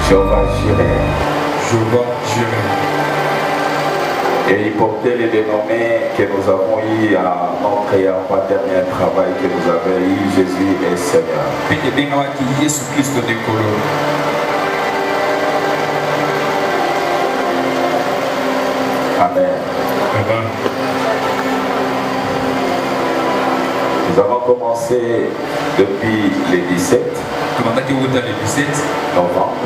Jéhovah Jireh. Jéhovah Jireh. Et il portait les dénommés que nous avons eu à notre et dernier travail que nous avons eu, Jésus est Seigneur. Amen. Nous avons commencé depuis les 17 novembre.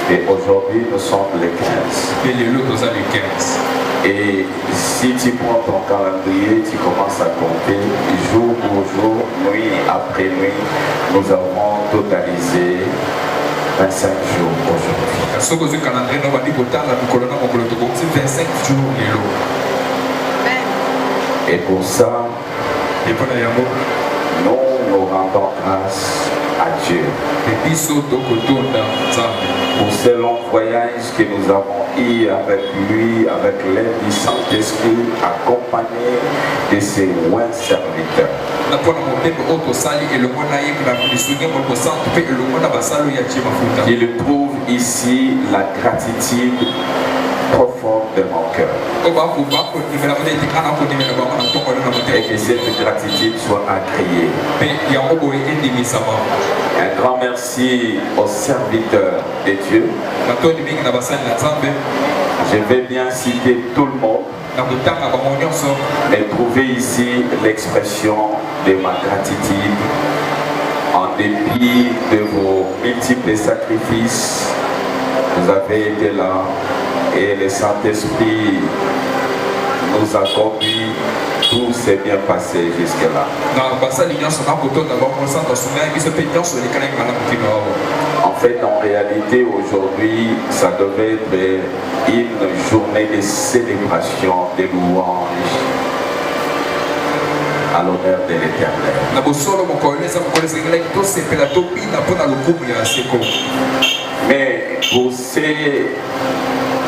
Et aujourd'hui, nous sommes les 15. Et si tu prends ton calendrier, tu commences à compter jour pour jour, nuit après nuit, nous avons totalisé 25 jours aujourd'hui. Et pour ça, nous rendons grâce à Dieu pour ce long voyage que nous avons eu avec lui, avec l'aide du Saint-Esprit, accompagné de ses loin serviteurs. Il trouve ici la gratitude profonde de mon cœur. Et que cette gratitude soit agréée. Un grand merci aux serviteurs de Dieu. Je vais bien citer tout le monde, mais trouver ici l'expression de ma gratitude en dépit de vos multiples sacrifices. Vous avez été là et le Saint-Esprit nous a conduits. Tout s'est bien passé jusque-là. En fait, en réalité, aujourd'hui, ça devait être une journée de célébration, de louange à l'honneur de l'Éternel. Mais pour ceux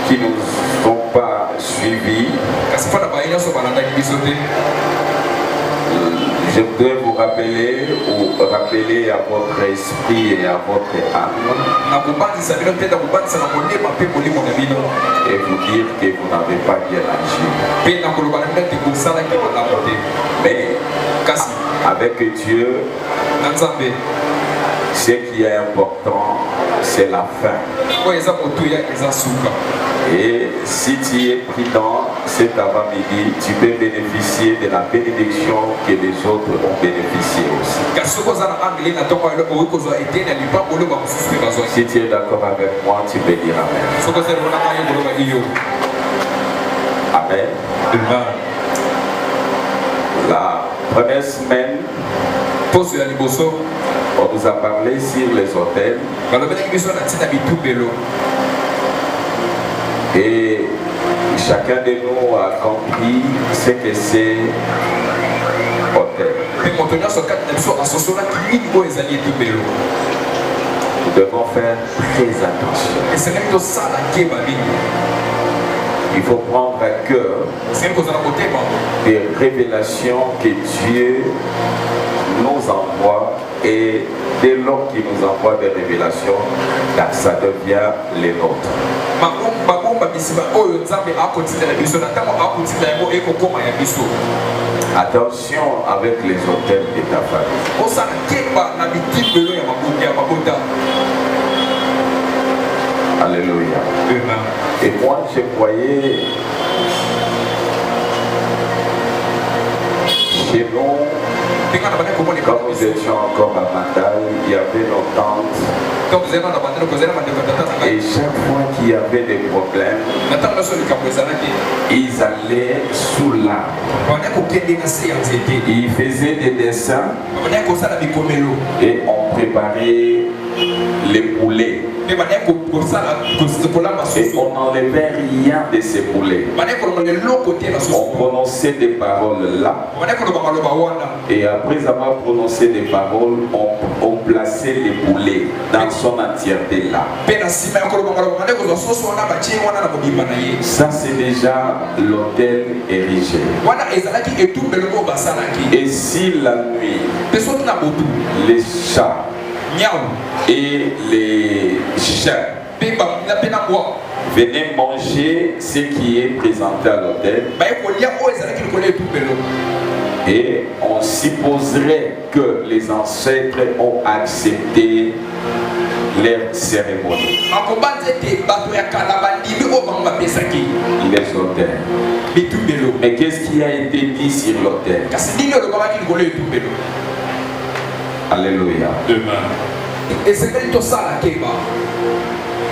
qui ne nous ont pas suivis, je voudrais vous rappeler ou rappeler à votre esprit et à votre âme et vous dire que vous n'avez pas bien agi. Mais avec Dieu, ce qui est important, c'est la fin. Et si tu es prudent cet avant-midi, tu peux bénéficier de la bénédiction que les autres ont bénéficié aussi. Si tu es d'accord avec moi, tu peux dire Amen. Amen. La première semaine, on nous a parlé sur les hôtels. Et chacun de nous a compris ce que c'est hôtel. Nous devons faire très attention. Il faut prendre à cœur des révélations que Dieu nous envoie, et dès lors qu'il nous envoie des révélations, ça devient les nôtres. Attention avec les hôtels de ta famille. Alléluia. Et moi, je croyais chez nous, quand nous étions encore à Mandal, il y avait nos tantes. Et chaque fois qu'il y avait des problèmes, ils allaient sous l'arbre. Ils faisaient des dessins et on préparait les poulets. Et on n'enlevait rien de ces poulets. On prononçait des paroles là. Et après avoir prononcé des paroles, on plaçait les poulets dans son entièreté là. Ça c'est déjà l'autel érigé. Et si la nuit, les chats et les chiens. Venez manger ce qui est présenté à l'autel. Et on supposerait que les ancêtres ont accepté leur cérémonie. Les autels. Mais qu'est-ce qui a été dit sur l'autel? Alléluia.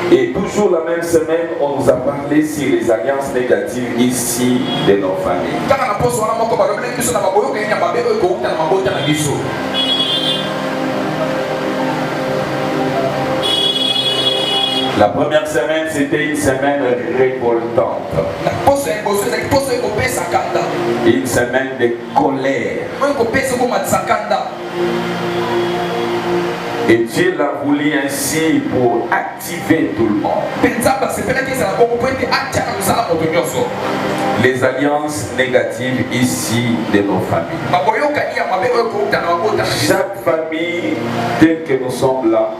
Et toujours la même semaine, on nous a parlé sur les alliances négatives ici de nos familles. La première semaine, c'était une semaine révoltante. Une semaine de colère. Et Dieu l'a voulu ainsi pour activer tout le monde. Les alliances négatives ici de nos familles. Chaque famille, telle que nous sommes là,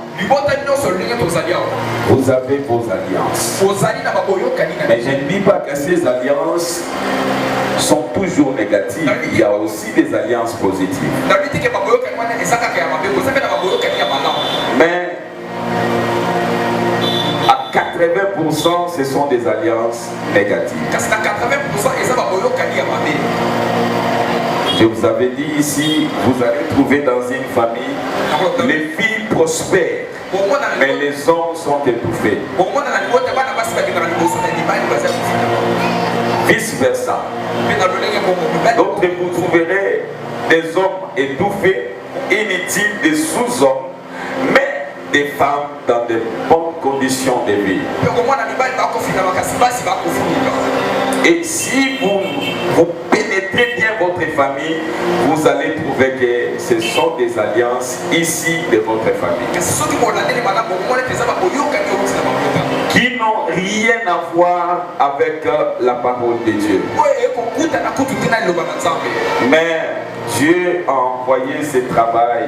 vous avez vos alliances. Mais je ne dis pas que ces alliances sont toujours négatives. Il y a aussi des alliances positives. Mais à 80%, ce sont des alliances négatives. Je vous avais dit ici, vous allez trouver dans une famille, les filles prospèrent, mais les hommes sont étouffés. Vice versa. Donc vous trouverez des hommes étouffés, inutiles, des sous-hommes, mais des femmes dans de bonnes conditions de vie. Et si vous pénétrez bien votre famille, vous allez trouver que ce sont des alliances ici de votre famille qui n'ont rien à voir avec la parole de Dieu. Mais Dieu a envoyé ce travail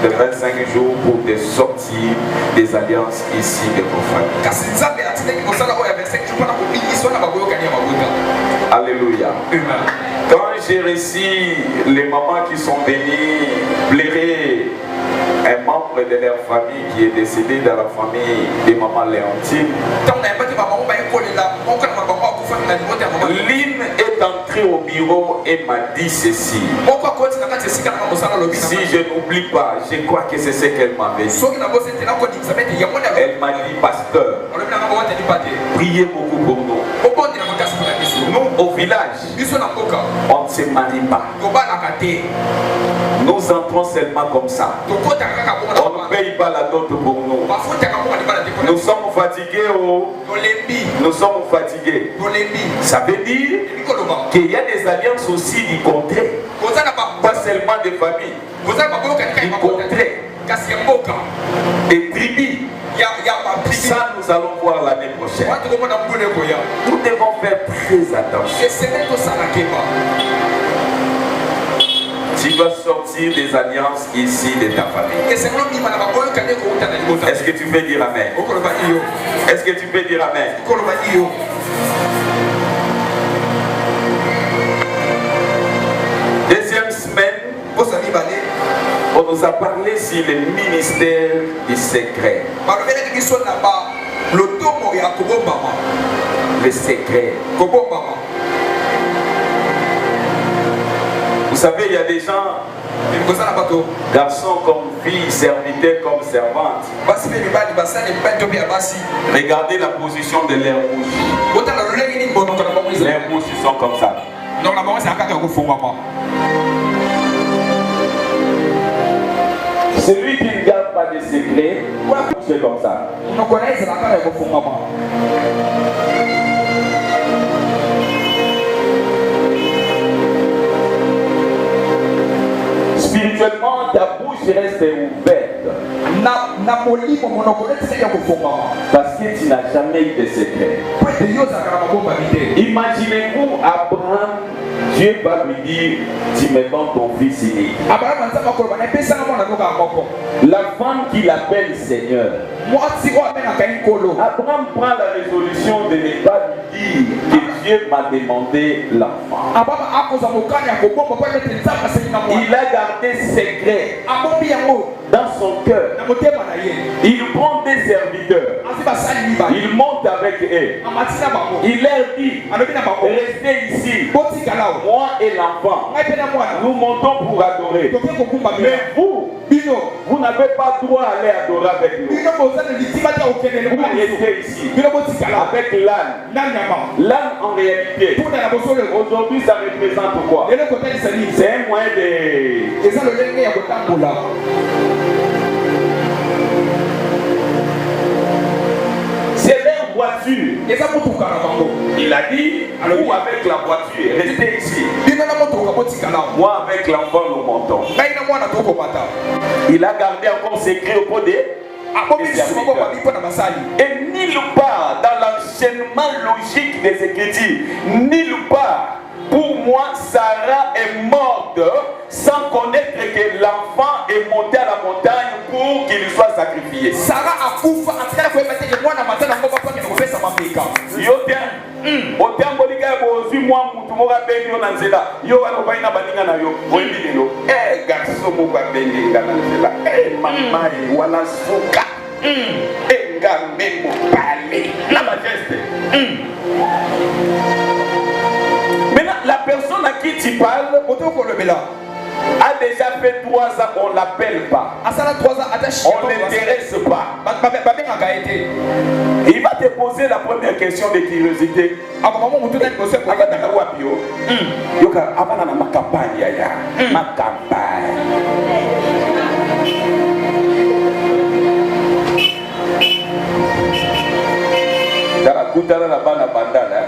de 25 jours pour te sortir des alliances ici de vos familles. Alléluia. Quand j'ai reçu les mamans qui sont venues pleurer un membre de leur famille qui est décédé dans la famille de maman Léontine, Lynn est entrée au bureau et m'a dit ceci. Si je n'oublie pas, je crois que c'est ce qu'elle m'avait dit. Elle m'a dit, pasteur, priez beaucoup pour nous. Nous, au village, on ne se marie pas. Nous entrons seulement comme ça. On ne paye pas la dot pour nous. Nous sommes fatigués. Nous sommes fatigués. Ça veut dire qu'il y a des alliances aussi du contraire. Pas seulement des familles. Du contraire. Des tribus. Ça, nous allons voir l'année prochaine. Nous devons faire très attention. Tu vas sortir des alliances ici de ta famille. Est-ce que tu peux dire amen? Est-ce que tu peux dire amen? Deuxième semaine, on nous a parlé sur le ministère du secret. Le secret. Vous savez, il y a des gens, garçons comme filles, serviteurs comme servantes. Regardez la position de leurs bouches. Leurs bouches sont comme ça. Celui qui ne garde pas de secret, c'est comme ça. Spirituellement, ta bouche reste ouverte. Parce que tu n'as jamais eu de secret. Imaginez-vous Abraham Dieu va lui dire, tu me donnes ton fils unique. La femme qu'il appelle Seigneur. Abraham prend la résolution de ne pas lui dire que Dieu m'a demandé l'enfant. Il a gardé secret dans son cœur. Il prend des serviteurs. Il monte avec eux. Il leur dit, restez ici. Moi et l'enfant, nous montons pour adorer. Mais vous n'avez pas droit à aller adorer avec nous. Vous restez ici avec l'âne. L'âne en réalité, aujourd'hui ça représente quoi? C'est un moyen de... C'est leur voiture. Il a dit, vous avec la voiture, restez ici. Moi avec l'enfant, nous montons. Il a gardé encore secret au pot des et nulle part dans l'enchaînement logique des Écritures, nulle part pour moi Sarah est morte sans connaître que l'enfant est monté à la montagne pour qu'il soit sacrifié. Sarah a koufa en train de faire moi na matana ngomba kwa ngombe sa mafika. Yo bien. Otembo lika bozwi moi mutu moka bengi yo na nzela. Yo wana kwa ina baninga na yo. Oyimbi lelo. Garçon moka bengi ngana nzela. Mama wana suka. Ngambe mo pale. La majesté. Maintenant, la personne à qui tu parles a déjà fait 3 ans, on ne l'appelle pas. On ne l'intéresse pas. Il va te poser la première question de curiosité. Ma campagne. Kutana na bana bandala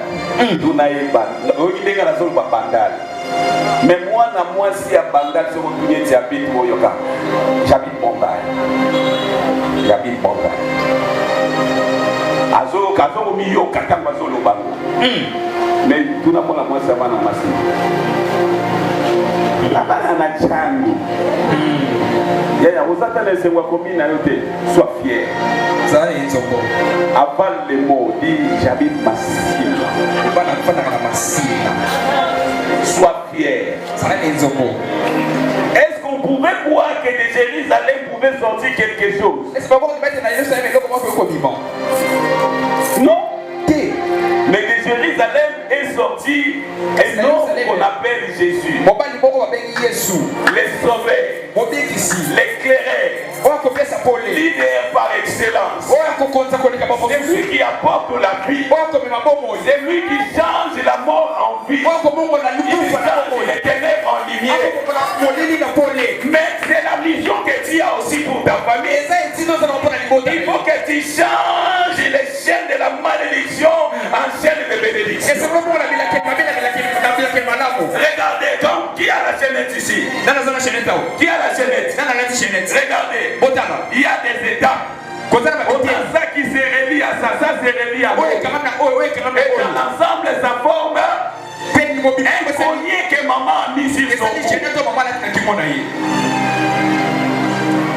tunaye bandala okidenga na solo bandala mais moi na moi si ya bandala so kontunye ti habite boyoka j'habite Bombay azo kazo miyo katamba solo bango mais tuna mona moi ça va na masi la bana na changu yaya uzata na sengwa komina yote sois fier. Avant les mots, dit j'habite Massina. Sois fier. Est-ce qu'on pouvait croire que de Jérusalem pouvait sortir quelque chose? Non. Mais de Jérusalem est sorti un homme qu'on appelle Jésus. Les sauveurs, l'éclaireur, leader par excellence. C'est lui qui apporte la vie. C'est lui qui change la mort en vie. Il change les ténèbres en lumière. Mais c'est la mission que tu as aussi pour ta famille. Il faut que tu changes les chaînes de la malédiction en chaîne de bénédiction. Regardez donc qui a la chaînette ici. Qui a la chaînette? Regardez, il y a des étapes. Ça qui se relie à ça, ça se relie à l'autre. Et dans l'ensemble, ça forme un collier que maman a mis sur son cou.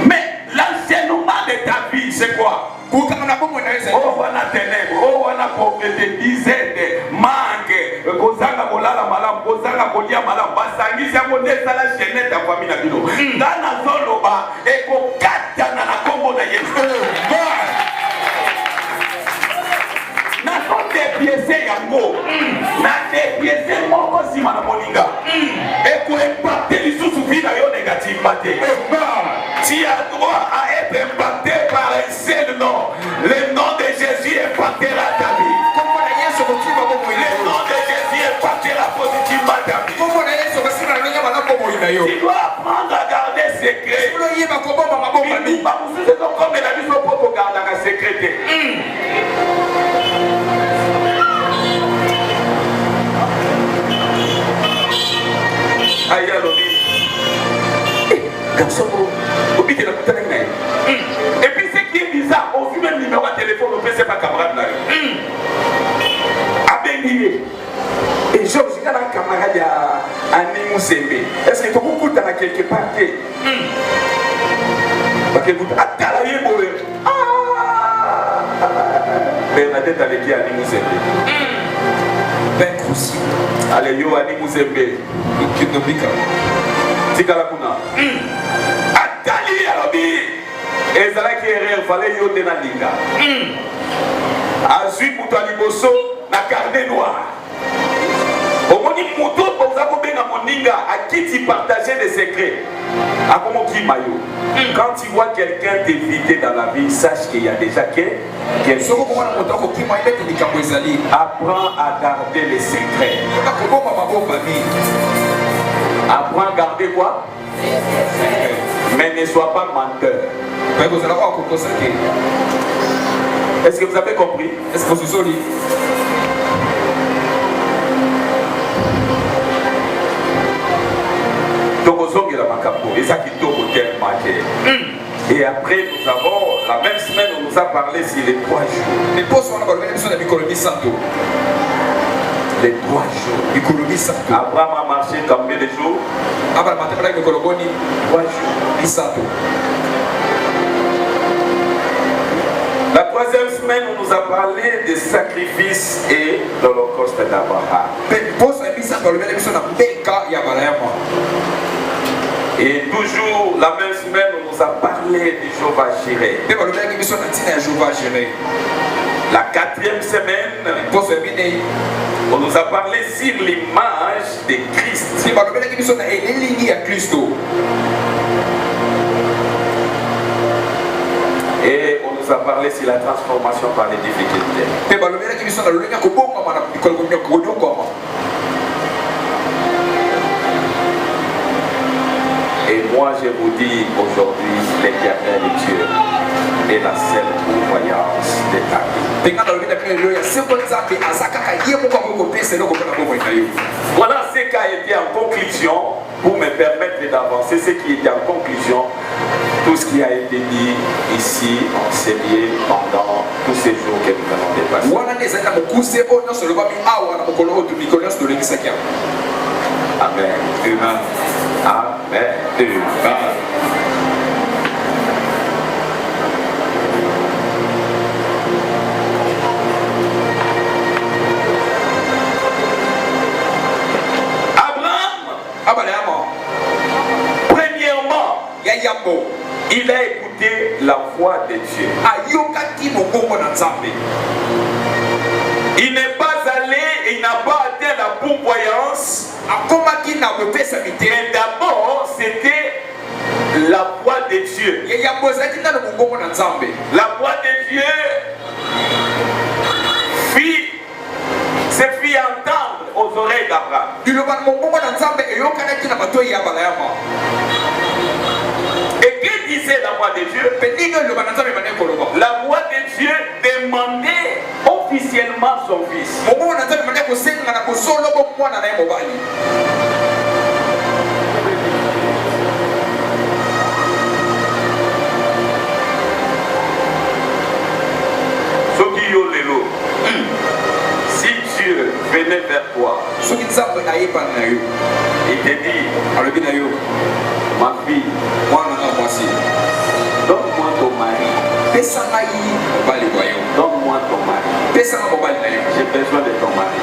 Mais l'enseignement de ta vie, c'est quoi? Oh, on a ténèbres, oh, on a pauvreté, disette, manque, kozanga kolala malam, kozanga kolia malam, basangi ya monde sala chaîne ta famille na bino. Dana zoloba e ko kata na kombo na Yesu. Na ko dépiécer yango. Na dépiécer moko sima na moninga. E ko impacter lisusu vie na yo négativement. Tu as droit à être impacté par un seul nom. Le nom de Jésus impactera ta vie. Le nom de Jésus impactera positivement ta vie. Tu dois apprendre à garder secret. Comme la vie pour garder un secret. Aïe, garçon, et puis ce qui est bizarre, au vu même numéro de téléphone, on peut c'est pas camarade là. À Béni. Et Georges, il y a un camarade Ani Moussembe. Est-ce que tu as beaucoup de temps quelque part? Parce que vous avez Bernadette avec qui Ani Moussembe. Ben Croussi. Allez, yo Ani Moussembe. Kinobika. Tikala Kuna. Atali Alobi. Et ça là qui est fallait yo de Nalinga. Azui pour toi liboso na carnet noir. Au moins il moto pour ça pour bien moninga à qui tu partager des secrets. À comment qui maillot. Quand tu vois quelqu'un t'éviter dans la vie, sache qu'il y a déjà quelqu'un. Apprends à garder les secrets. Apprends à garder quoi? Mais ne sois pas menteur. Est-ce que vous avez compris? Est-ce que vous souvenez? Et après, nous avons, la même semaine, on nous a parlé sur les 3 jours. Les 3 jours. Abraham a marché combien de jours? 3 jours. La 3e semaine, on nous a parlé des sacrifices et de l'Holocauste d'Abraham. Et toujours la même semaine, on nous a parlé de Jéhovah Jireh. La 4e semaine, on nous a parlé sur l'image de Christ. Et on nous a parlé sur la transformation par les difficultés. Et moi je vous dis aujourd'hui, l'Éternel Dieu est la seule voyance de ta vie. Voilà ce qui a été en conclusion pour me permettre d'avancer, ce qui était en conclusion, tout ce qui a été dit ici, enseigné pendant tous ces jours que nous allons dépasser. Amen. Amen. Amen. Amen. Abraham, premièrement, il a écouté la voix de Dieu. Il n'est pas allé et il n'a pas atteint la pourvoyance. Mais d'abord, c'était la voix de Dieu. La voix de Dieu se fit entendre aux oreilles d'Abraham. Et que disait la voix de Dieu? La voix de Dieu demandait officiellement son fils. Si Dieu venait vers toi, il te dit, ma fille, donne-moi ton mari. Donne-moi ton mari. J'ai besoin de ton mari.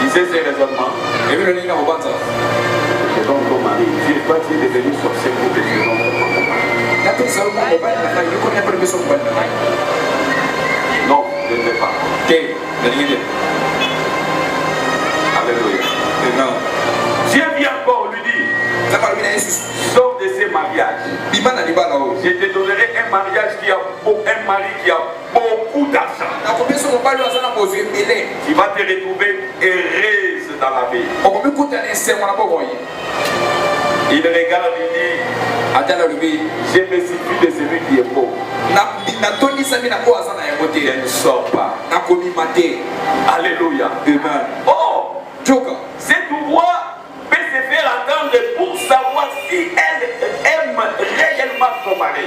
Tu sais ces raisonnements? Je donne ton mari. Toi, tu es devenu sorcier pour te dire non. Non, je ne vais pas. Alléluia. Dieu vient encore lui dire, sors de ces mariages. Je te donnerai un mariage qui a un mari qui a beaucoup d'argent. Tu vas te retrouver heureuse dans la vie. Il regarde et dit, je me suffis de celui qui est pauvre. Je ne sors pas. Alléluia. Amen. Oh, cette voix peut se faire entendre pour savoir si elle aime réellement son mari.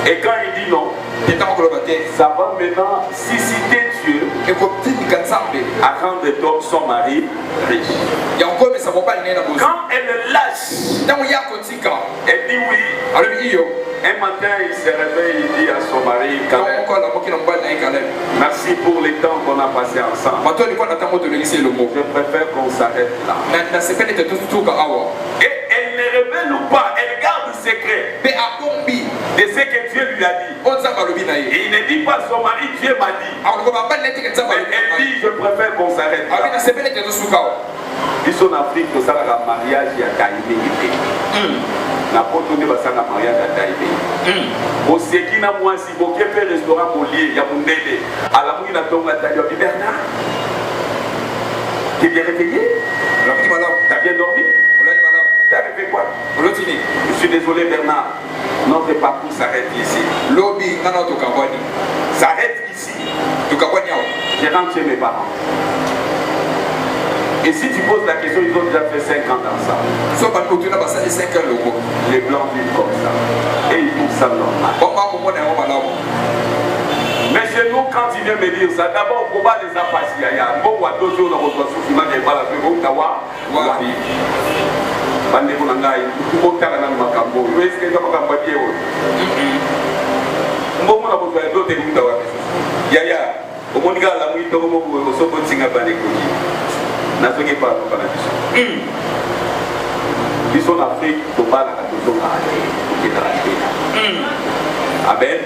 Et quand il dit non, Ça va maintenant susciter Dieu à rendre son mari riche. Quand elle lâche, elle dit oui. Un matin, il se réveille, il dit à son mari, merci pour les temps qu'on a passé ensemble. Je préfère qu'on s'arrête là. Et elle ne révèle pas, elle garde le secret de ce que Dieu lui a dit. Et il ne dit pas son mari, Dieu m'a dit. Elle dit, je préfère qu'on s'arrête là. Ils sont en Afrique, ça a un mariage à Taïbé. Na poto ne basanga mariage à Taïbé. Au Sekina moi si vous qui fait restaurant Molier, il y a mon délai. À la mouille na tonga Taïbé Bernard. Tu es bien réveillé? T'as bien dormi? T'as fait quoi? Je suis désolé Bernard. Notre parcours s'arrête ici. S'arrête ici. Je rentre chez mes parents. Et si tu poses la question, ils ont déjà fait 5 ans ensemble. Les blancs vivent comme ça. Et ils trouvent ça normal. Mais chez nous, quand il vient me dire ça, d'abord, on va les apasser. Il y a un bon ou à 2 jours dans votre soufflement des balles. Ils sont en Afrique, Amen.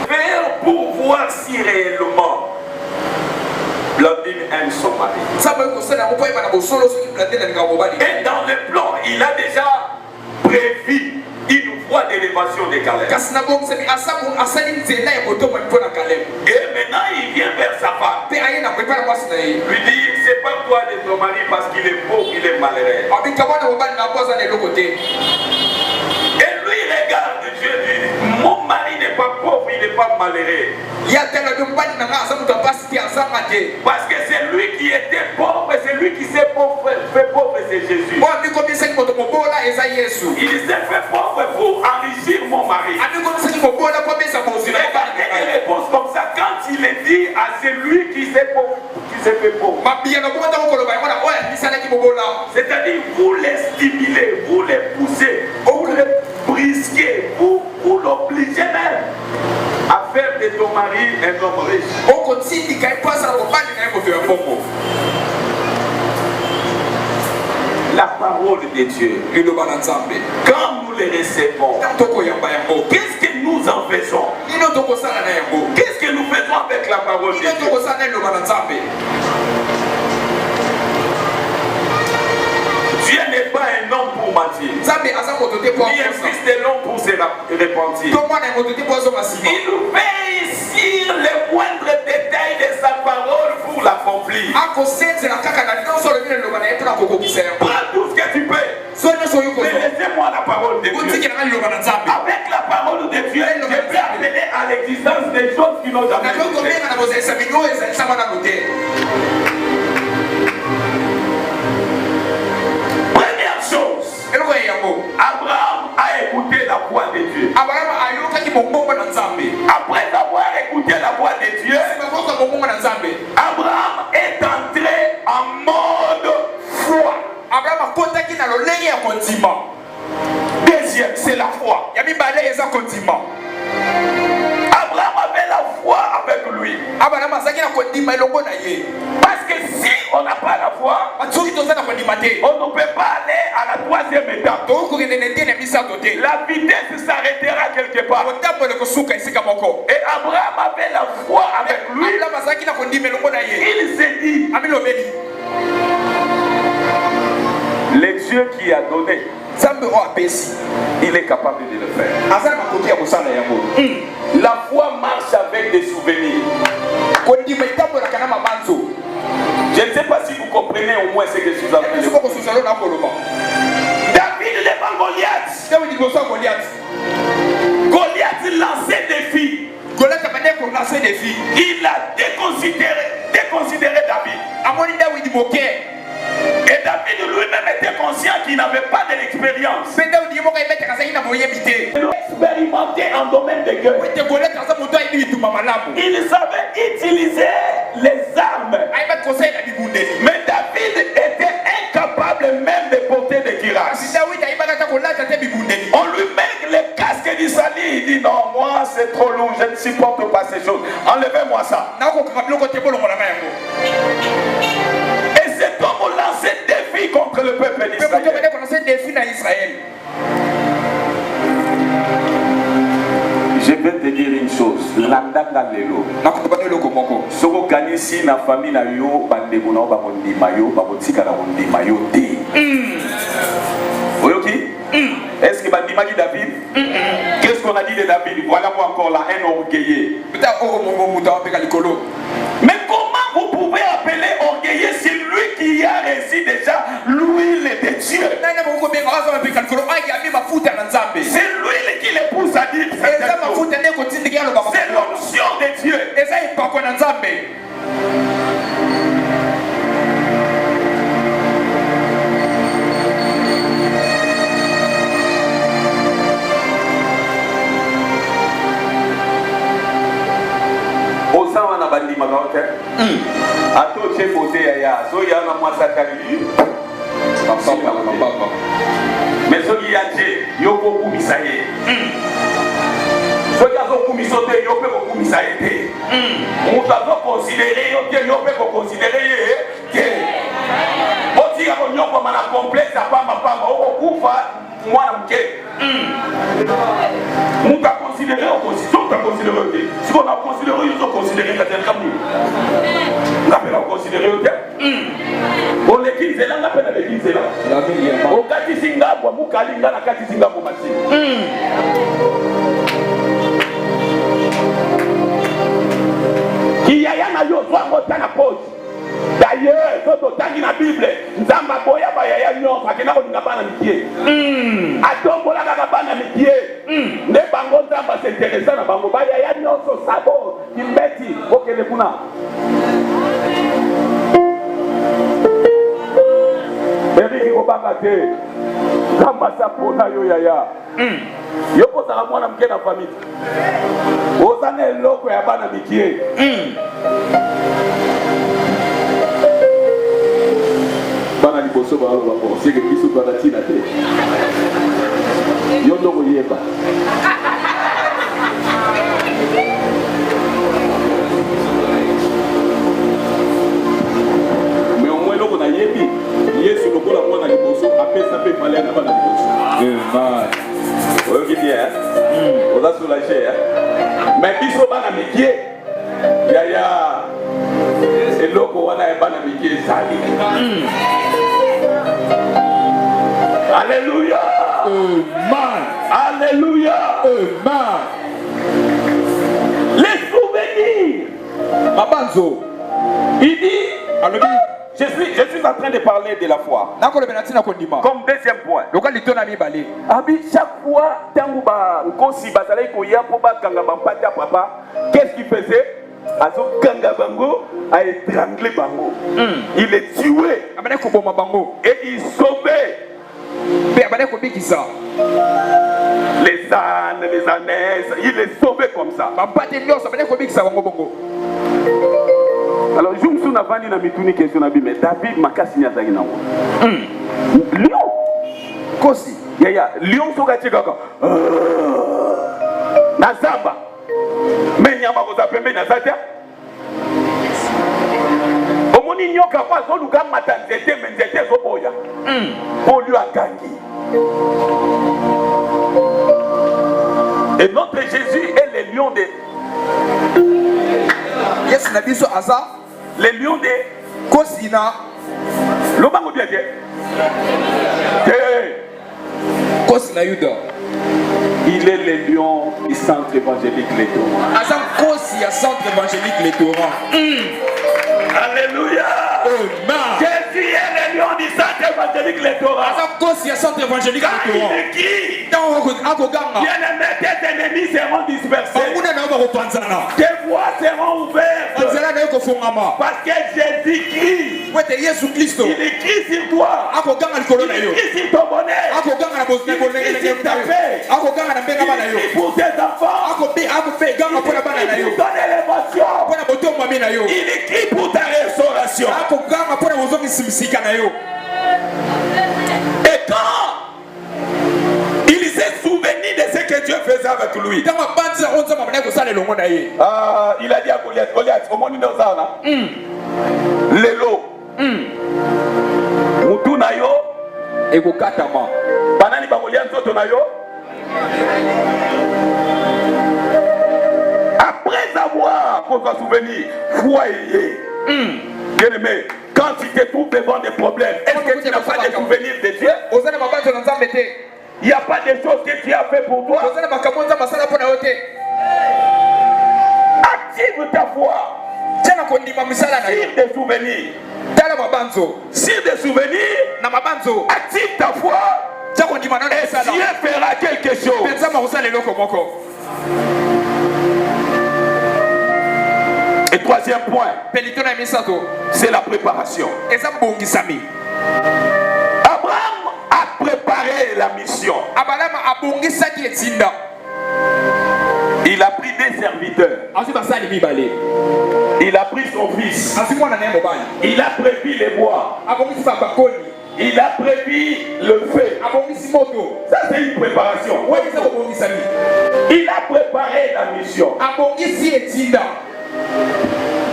Faire pour voir si réellement Blandine aime son mari. Et dans le plan, il a déjà prévu une voie d'élévation de Caleb. Et maintenant il vient vers sa femme. Lui dit, c'est pas toi de ton mari parce qu'il est pauvre, il est malheureux. Et lui regarde Dieu dit, mon mari n'est pas pauvre, il n'est pas malheureux. Parce que c'est lui qui était pauvre, c'est lui qui s'est fait pauvre, c'est Jésus. Il s'est fait pauvre pour enrichir mon mari. Regardez les réponses comme ça quand il est dit à celui qui s'est fait pauvre. C'est-à-dire vous les stimulez, vous les poussez, vous les brisquez, vous l'obligez même à faire de ton mari un homme riche. La parole de Dieu, quand nous les recevons, qu'est-ce que nous en faisons? Qu'est-ce que nous faisons avec la parole de Dieu? Dieu n'est pas un homme pour mentir, ni un fils de l'homme pour se repentir. Il nous fait ici les moindres détails de sa parole pour l'accomplir. Prends tout ce que tu peux. Mais laissez-moi la parole de Dieu. Avec la parole de Dieu, je peux appeler à l'existence des choses qui n'ont jamais existé. Première chose, Abraham a écouté la voix de Dieu. Après avoir écouté la voix de Dieu, Abraham est entré en mode foi. Deuxième, c'est la foi. Abraham avait la foi avec lui. Parce que si on n'a pas la foi, on ne peut pas aller à la troisième étape. La vitesse s'arrêtera quelque part. Et Abraham avait la foi avec lui. Il s'est dit, le Dieu qui a donné, il est capable de le faire. La foi marche avec des souvenirs. Je ne sais pas si vous comprenez au moins ce que je suis en train de dire. David devant Goliath. Goliath lançait des filles. Il a déconsidéré David. Et Et David lui-même était conscient qu'il n'avait pas de l'expérience. Il expérimentait en domaine de guerre. Il savait utiliser les armes. Mais David était incapable même de porter des cuirasses. On lui met les casques d'Isali. Il dit non, moi c'est trop lourd, je ne supporte pas ces choses. Enlevez-moi ça. Et cet homme lançait des défis contre le peuple d'Israël. Je vais te dire une chose. Landanga lelo. Soko kanisi na famille na yo bandeko na bakondima yo bakotika na kondima yo te. Oyoki? Est-ce que bandimaki David? Qu'est-ce qu'on a dit de David? Voilà moi encore là un orgueilleux. Mais comment vous pouvez appeler orgueilleux si lui qui a réussi déjà l'huile de Dieu? C'est l'huile qui le pousse à dire c'est l'onction de Dieu. Osama na bandima kaote. Ato che côté ya so ya na mwasakali. Mais so ki yache yoko kumisaye. So ya zo kumisote yope ko kumisaye te. On doit considérer yote yope ko considérer que oti ya nyoko mana complexe pamba okufa mwana mke. On t'a considéré en position, on t'a considéré. Si on a considéré, ils ont considéré que c'est comme nous. On a considéré. On les dit, c'est là, on appelle les dit, c'est là. On a dit, c'est là, on a dit, c'est là, on a dit, qui y a un ayo, soit on t'a la pause. D'ailleurs, quand on t'a dit la Bible, Nzamba boya baya nyon, fakena ko ngaba na mikie. Atombola ka ba na mikie. Ne bango Nzamba s'intéressa na bango baya nyon so sabo, kimbeti, okele kuna. Eri ko banga te. Nzamba sa pona yo yaya. Yoko za mwana mke na famille. Ozane loko ya bana mikie. Bana liboso ba alo ba penser que biso ba tina te. Yo ndoko yeba. Mais au moins loko na yebi, Yesu lokola mwana liboso apesa pe malaya na bana liboso. Amen. Oyo ki bien. Oza soulager. Mais biso bana mikie. Yaya. Et loko wana e bana mikie sali. Alléluia. Amen. Alléluia. Amen. Les souvenirs. Mabanzo. Il dit. Je suis en train de parler de la foi. Comme deuxième point. Chaque fois, qu'est-ce qu'il faisait? A étranglé Bango. Il est tué. Et il sauvait les ânes, les ânesses. Il est sauvé comme ça. Alors, je me suis dit que David Makasi Nyazagi Nango. Lion. Kosi. Yaya. Lion Soga Chigaka. Nazaba. Mais Nyama Kosa Pembe Nazatia. Omoni Nyoka Kwa Zoluga Matanzete Menzete Zoboya. Pour lui à Gangi. Et notre Jésus est le lion de. Yes, Nabiso Aza. Les lions de Kosina. L'Obango bien dit. Kosina Yuda. Il est le lion du centre évangélique Les Torrents. Azam Kosia centre évangélique Les Torrents. Alléluia. Amen. Jésus est le lion du centre évangélique Les Torrents. Azam Kosia centre évangélique Les Torrents. Il écrit. Bien-aimés, tes ennemis seront dispersés. Tes voies seront ouvertes. Parce que Jésus-Christ Il écrit sur toi. Il écrit sur ton bonheur. Il écrit sur ta paix. Il écrit pour tes enfants. Il écrit pour ton élévation. Il écrit pour ta restauration. Et quand il s'est souvenu de ce que Dieu faisait avec lui, il a dit à Goliath, Goliath, au monde de Lelo, Mutu na yo, ekokatama. Banani ba Goliath soto na yo. Après avoir qu'on va souvenir, foyer. Bien aimé, quand tu te trouves devant des problèmes, est-ce que tu n'as pas de souvenirs de Dieu? Il n'y a pas de choses que tu as fait pour toi. Active ta foi. Sur des souvenirs. Sur des souvenirs. Active ta foi. Et Dieu fera quelque chose. Et troisième point, c'est la préparation. Abraham a préparé la mission. Il a pris des serviteurs. Il a pris son fils. Il a prévu les bois. Il a prévu le feu. Ça c'est une préparation. Il a préparé la mission.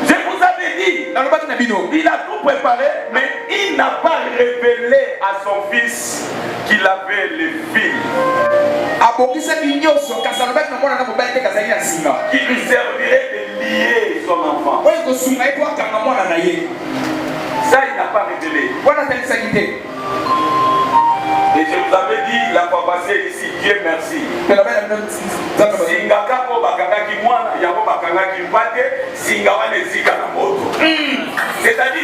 Je vous avais dit, il a tout préparé, mais il n'a pas révélé à son fils qu'il avait les filles qui lui servirait de lier son enfant. Ça, il n'a pas révélé. Et je vous avais dit la fois passée ici, Dieu merci. C'est-à-dire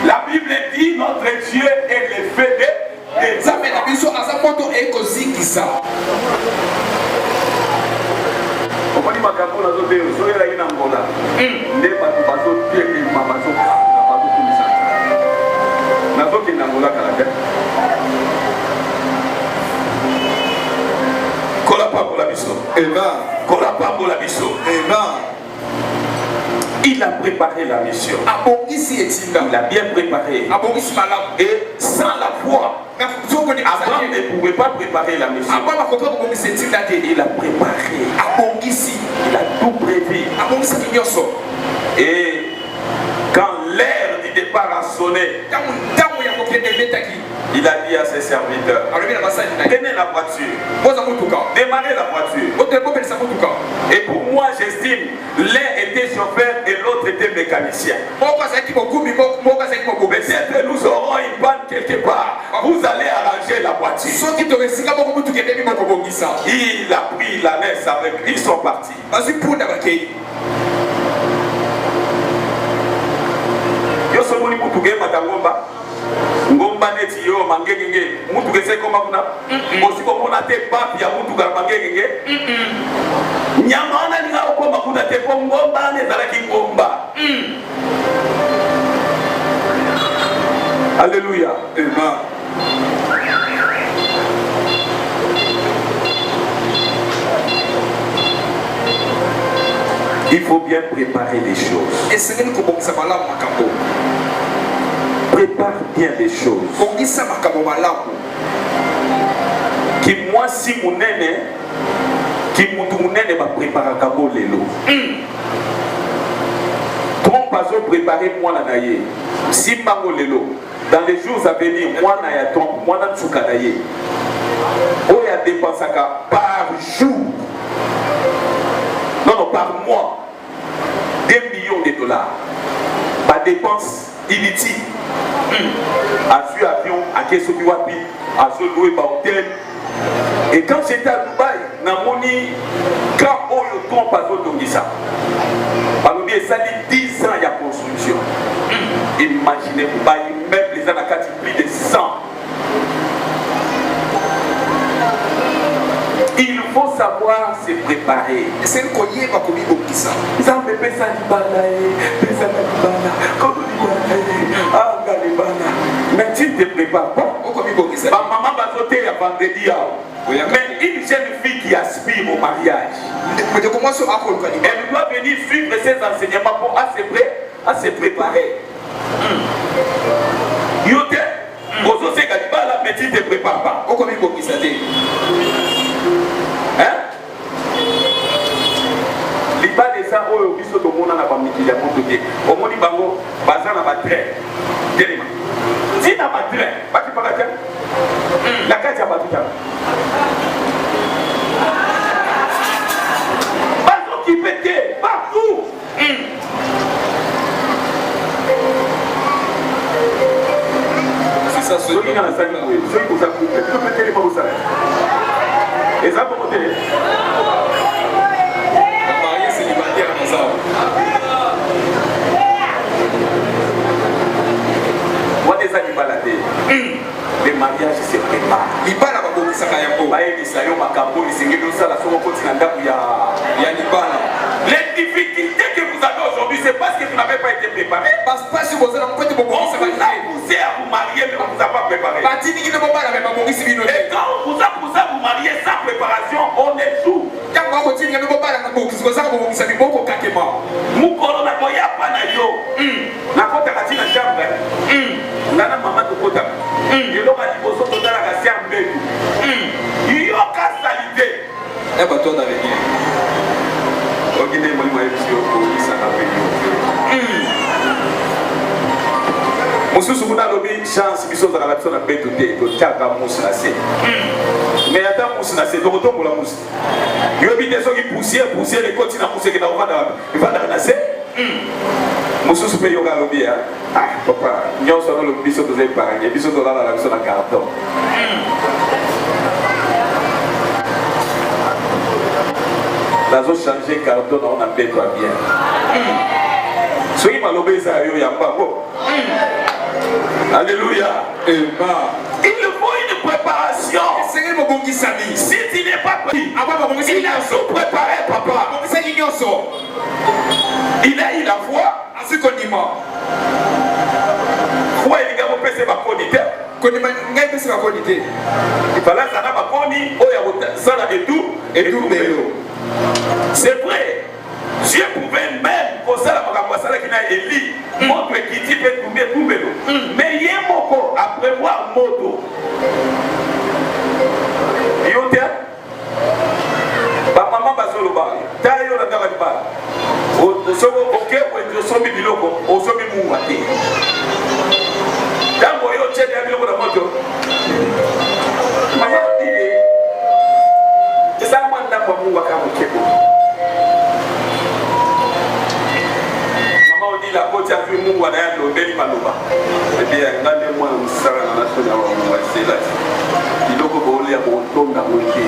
la Bible dit notre Dieu est le feu de il a préparé la mission. Il a bien préparé. Et sans la foi, Abraham ne pouvait pas préparer la mission. Il a préparé. Il a tout prévu. Et quand l'heure du départ a sonné, il a dit à ses serviteurs, prenez la voiture, démarrez la voiture. Et pour moi, j'estime, l'un était chauffeur et l'autre était mécanicien. Peut-être nous aurons une panne quelque part. Vous allez arranger la voiture. Il a pris la laisse avec lui, ils sont partis. Yo somoni mutuge matangomba ngomba neti yo mangengenge mutuge se koma kuna osiko mona te papi ya mutuga mangengenge nyama na ninga okoma kuna te ngomba ne zala ki ngomba. Alléluia. Amen. Il faut bien préparer les choses. Prépare bien les choses. Qui moi si mon nene, qui mon nene va préparer kabo lelo. Trompe pas préparer moi la naye. Si mango lelo. Dans les jours à venir, moi na ya trompe, moi na tsuka naye. Oya dépensaka par jour. Non, par mois, 2 millions de dollars. Par dépense inutile. À ce avion, à Kesobiwapi, à ce loué par hôtel. Et quand j'étais à Dubaï, Namoni, quand on le trompe à Zotongisa, ça dit 10 ans il y a construction. Imaginez, même les anakati plus de 100. Il faut savoir se préparer. C'est une collier pas comme il ça. Ils ont fait ça du balaye, ça du bala, comme du balaye, ah galibana. Mais tu ne te prépares pas. Ma maman va sauter à vendredi. Mais une jeune fille qui aspire au mariage, elle doit venir suivre ses enseignements pour à se préparer. Yote, Bozo se galibala, mais tu ne te prépares pas. Hein? Liba de ça, oh, biso to mona na ba mikili ya moto te. Omoni bango baza na ba train. Telema. Si na ba train, ba ki paka train. La kati ya ba tuta. Bazo ki pete partout. C'est ça ce qui na sali oui. Ce qui vous a coupé. Tu peux péter les pas ça. Et ça pour monter. Le mariage se prépare. Les difficultés que vous avez aujourd'hui, c'est parce que vous n'avez pas été préparé. On vous a poussé à vous marier, mais on ne vous a pas préparé. Et quand on vous a poussé à vous marier sans préparation, on est sous. Mukolo na koya pana yo. Na kota katina chambre. Nana mama to kota. Yelo ba liboso to dala ka chambre. Yo ka salite. E ba to na venir. Ogine mo mo ebisi o ko isa na pe yo. Mususu kuna lobi chance biso za la biso na beto te to taka musu na se. Mais attends musu na se to ko tombola musu. Yo bi te so ki poussière les côtes na musu ke na va na se. Mususu pe yo ga lobi ya. Ah papa, nyonso no lobi biso to ze paranye biso to la biso na carton. Lazo changer carton on a beto bien. Soki malobe ça yo ya pas bon. Alléluia. Il faut une préparation. Si tu n'es pas prêt, il a tout préparé, papa. Il a eu la foi. Foi, il a fait ma qualité. Il fallait que ça et tout. C'est vrai. Dieu pouvait même pour ça la qui n'a élu montre qui peut tomber tout bélo. Mais il y a un mot à prévoir moto. Yote ba maman bazolo ba tayo na daba ba o sobo oke o somi biloko o somi mu ate dango yo chede ya biloko na moto mama dire esa manda kwa Mungu akamkebo. La côte a vu Mungu anayo beli maloba. Eh bien, ngande mwa msara na national wa Mungu asela. Biloko bole ya botonga moke.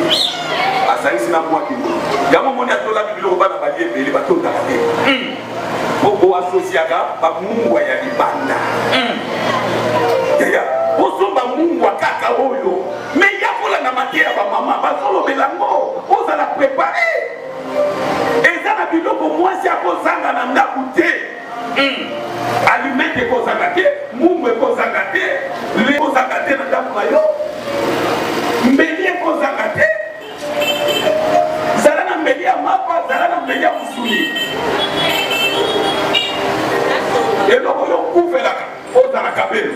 Asaisi na mwa kingo. Yamo moni atola biloko bana balie beli batonga kate. Boko asosiaka ba Mungu ya libanda. Ya. Osomba Mungu akaka oyo. Me yakola na matia ba mama basolo belango. Oza la préparer. Eza na biloko mwasi akozanga na ndaku te. Alimete kozangate, mungu kozangate, le kozangate na ndaku na yo. Mbeli kozangate. Zala na mbeli ya mapa, zala na mbeli ya musuli. Eloko yo kufelaka, ozalaka belo.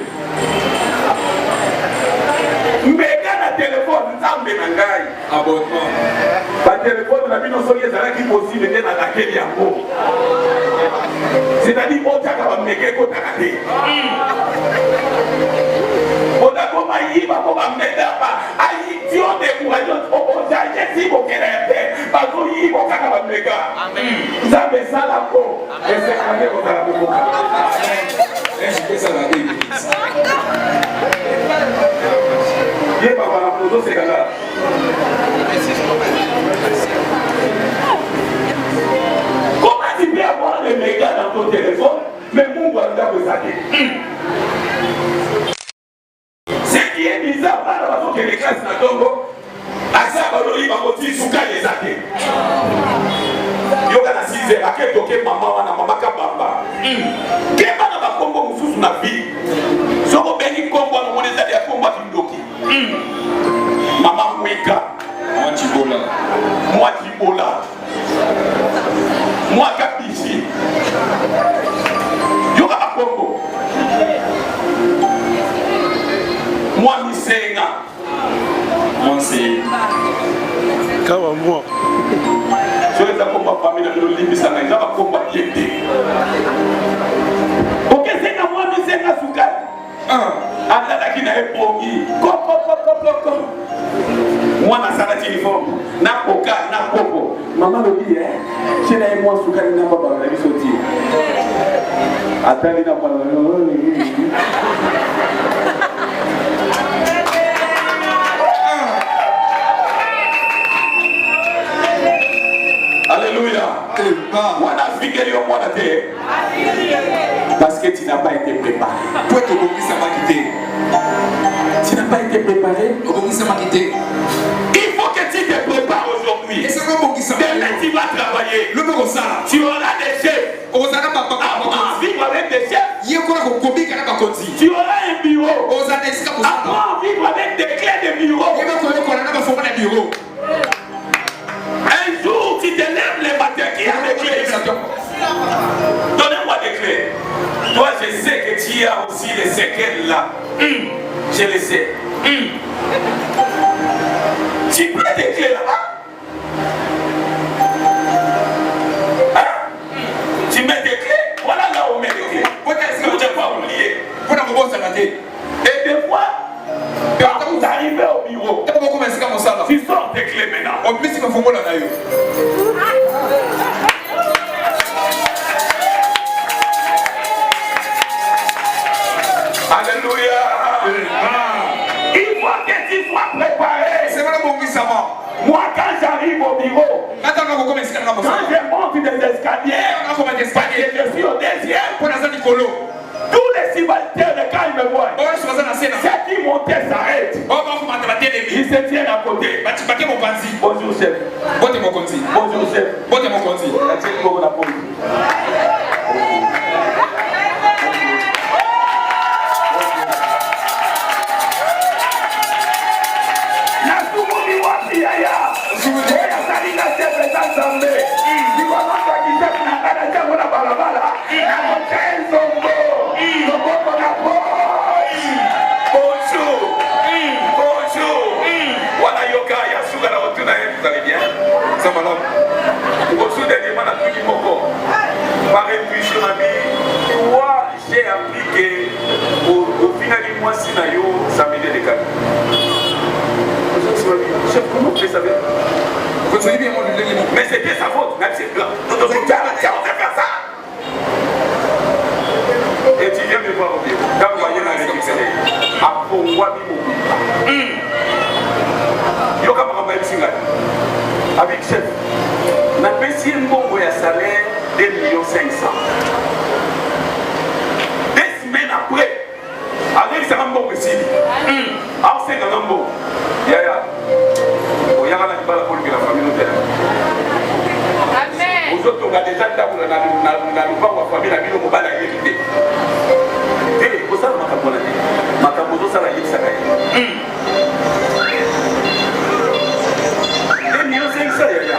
Mbega na telefone nzambe na ngai. Abonnement. Ba telefone na bino soki ezalaki possible te na lakeli yango. C'est-à-dire qu'on t'a qu'à m'aider qu'on t'a raté. On a comme aïe, bah comme m'aider pas. Aïe, tu as découragé. On t'a dit qu'on qu'elle est. Parce qu'on y va qu'à m'aider. Amen. Ça me ça la peau. Et c'est quand même qu'on a la peau. Amen. Et je fais ça la l'église. Yé papa la photo c'est là. Tu peux avoir les mégas dans ton téléphone, mais mon voisin vous a dit. Ce qui est bizarre, par la façon que les classes n'attendent, asa baloli bakoti sukali ezate yoka na 6h aketoke mama wana mama kabamba keba na bakombo mosusu na vie soko bengi kombo na mona ezali ya kombo kindoki mama mwika mwa kibola mwa kabisi yoka bakombo mwa misenga kawa mwa so eza komba famille na limbisanga eza bakomba yete okesenga mwa misenga sukali alalaki na epongi kokokokokoko mwana asalati uniforme na koka na koko mama lobi tiena ye mwa sukali na babalo na biso ti atali na mwana alléluia wana fikeli yo mwana te parce que tu n'as pas été préparé. Toi, tu as quitté. Tu n'as pas été préparé. Tu as quitté. Il faut que tu te prépares aujourd'hui. Et c'est comme demain tu vas travailler. Le bureau ça. Tu auras des chefs. Apprends à vivre avec des chefs. Tu auras un bureau. Apprends à vivre avec des clés de bureau. Un jour, tu te lèves le matin, qui a des clés? Donnez-moi des clés. Toi, je sais que tu as aussi les séquelles là. Je le sais. Tu prends des clés là-bas. Tu mets des clés. Voilà là où on met des clés. Est-ce que vous n'avez pas oublié? Et des fois, quand vous arrivez au bureau, tu sors tes clés maintenant. Alléluia. Il faut que tu sois préparé. Moi, quand j'arrive au bureau, quand je monte des escaliers, parce que je suis au deuxième, tous les subalternes, quand ils me voient, ceux qui montaient s'arrêtent. Ils se tiennent à côté. Bonjour chef. Bonjour chef. Par intuition, moi j'ai appris qu'au final du mois, si ça m'aide les gars. Chef, comment tu savais? Mais c'était sa faute, même c'est blanc. On sait faire ça. Et tu viens me voir au bureau. Quand vous voyez la récupérer, à Pongwa Bibo. Yoka Maramba Singa. Avec chef, on a payé un bon salaire. 2 500 000. 2 semaines après, avec ça, on va essayer. Alors, c'est un bon. Yaya, il y a la famille. Amen. Vous autres, on a déjà dit que la famille a mis le mobile à l'égalité. Et vous savez, ma capote, ça l'a dit, ça l'a dit. 2 500 000, il y a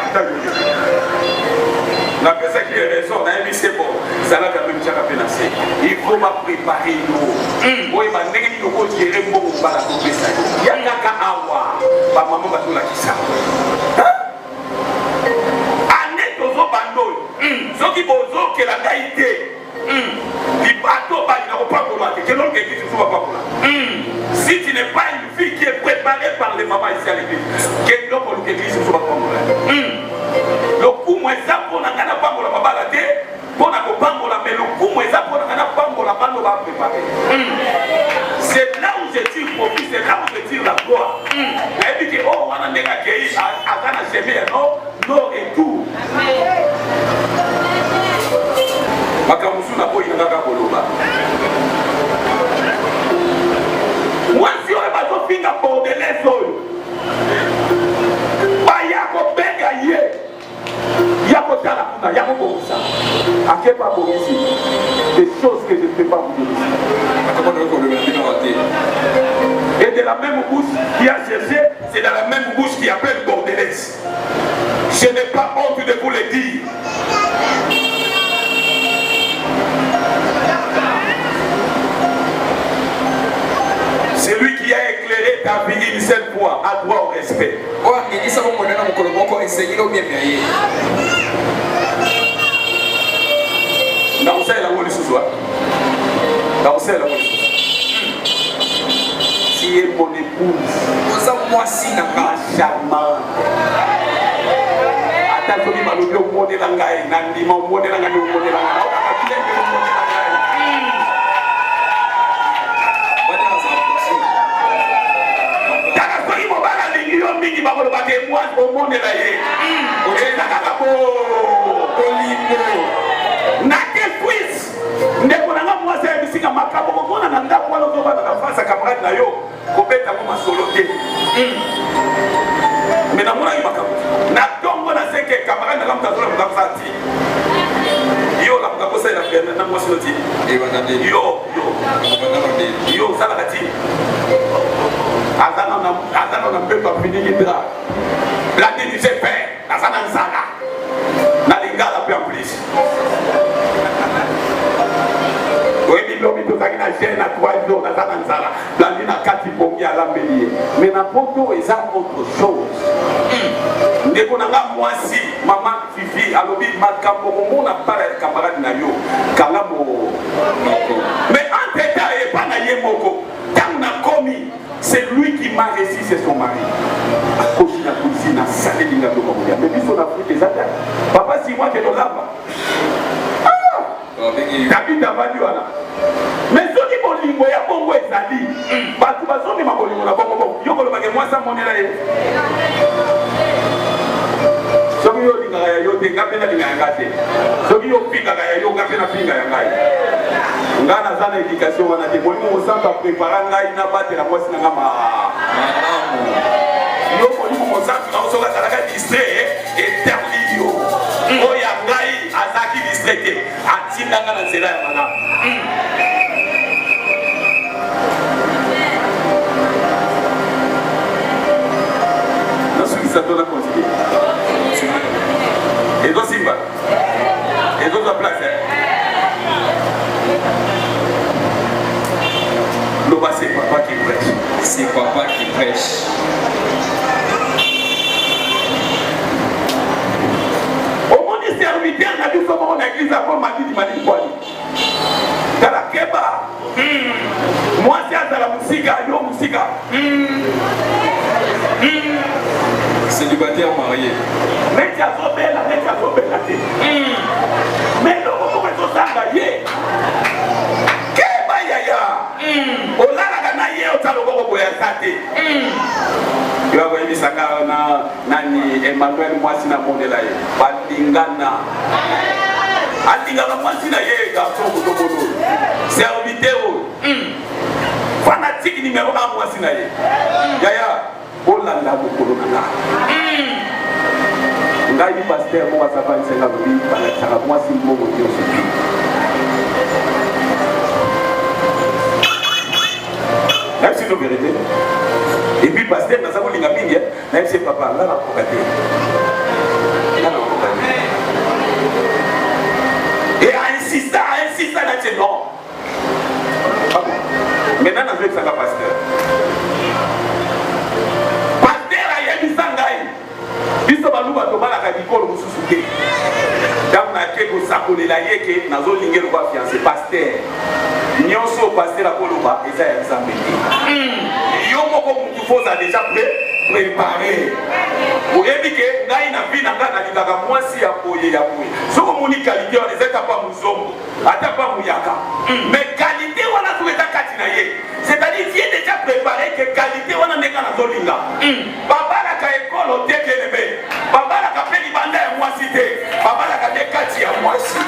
la personne qui est raison, on a mis c'est bon. Ça l'a quand même déjà pénacé. Il faut m'a préparer nous. Moi, il m'a négligé de quoi gérer mon bala pour ça. Il y a qu'à avoir. Pas maman va tout la qui ça. Année de vos bandeaux. Ceux qui vont que la qualité. Les bateaux, il n'a pas pour la que l'on qui ne soit pas pour la. Si tu n'es pas une fille qui est préparée par les mamans ici à l'église, que l'on pour l'église ne soit pas pour la. Le coup moi ça pour la gana pas pour la babalade pour la pambola mais le coup moi ça pour la gana pambola bando va préparer. C'est là où je tire profit, c'est là où je tire la gloire. Et puis que oh on a nega kei à gana chemin non et tout. Makamusu na boy ngaka koloba. Moi si on va to finga pour de leso. choses que je ne peux pas vous dire. Et de la même bouche qui a cherché, c'est dans la même bouche qui appelle bordelaise. Je n'ai pas honte de vous le dire. Celui qui a éclairé ta vie une seule fois a droit au respect. Tu es mon épouse, ma charmante. Mais n'importe où, ils ont autre chose. Mais maman Fifi, mais c'est lui qui m'a réussi, c'est son mari. Papa, si moi qui est là, mais ceux qui vont lire, il y a bon ouais, ça dit. Parce que ceux qui m'ont dit, il y a moi ça mon là. Ceux qui ont dit, il y a des gars qui ont dit, ceux qui ont dit, il y a des gars qui ont dit, ngana zana éducation wana te molimo mosamba préparer ngai na batela mwasi na ngama yo molimo mosamba na osoka talaka distrait eternio oya ngai azaki distrait atinda ngana nzela ya mana nasuki sato na continuer et donc simba et donc la place c'est papa qui prêche. C'est papa qui prêche. Au monde des serviteurs, on a vu comment on a église à quoi m'a dit quoi. Dans la keba. Moi, c'est à la musique, yo musique. Célibataire marié. Mais tu as sauvé la tête. Mais non, comment est-ce que ça va y est? Olala kana ye otaloko boya sate yo ba ibisanga na nani Emmanuel mwasi na mondela ye balingana alingana mwasi na ye ga soko to bodo serviteur fanatique numéro 1 mwasi na ye yaya olanda bokolo na ngai ni pasteur mo basaba nsenga lobi bana tsaka mwasi mbogo yo soki. C'est la vérité. Et puis, pasteur, nous avons les amis, même si papa, là, la procaté. Et insista, là, c'est non. Maintenant, nous avons ça, pasteur. Pasteur, il y a du sangai. Il s'est baloué à tomber la radicole au sous-souté. Dans la quête au sacolé, la yéke, nous avons l'ingé le fiancé. Pasteur. Nyonso pasteur à Koloba et ça est examiné. Yomoko Moutoufoz a déjà préparé. Vous avez dit que Naïna Vina Gana Ligaga, moi si à Poye Yapoui. Ce que mon qualité, on les a pas Mouzombo, à pas Mouyaka. Mais qualité, on a trouvé ta Katinaye. C'est-à-dire, il est déjà préparé que qualité, on a mis dans la Zolinga. Baba la Kaekol, au Tékénebe. Baba la Kapeli Banda et moi cité. Baba la Kapekati à moi si.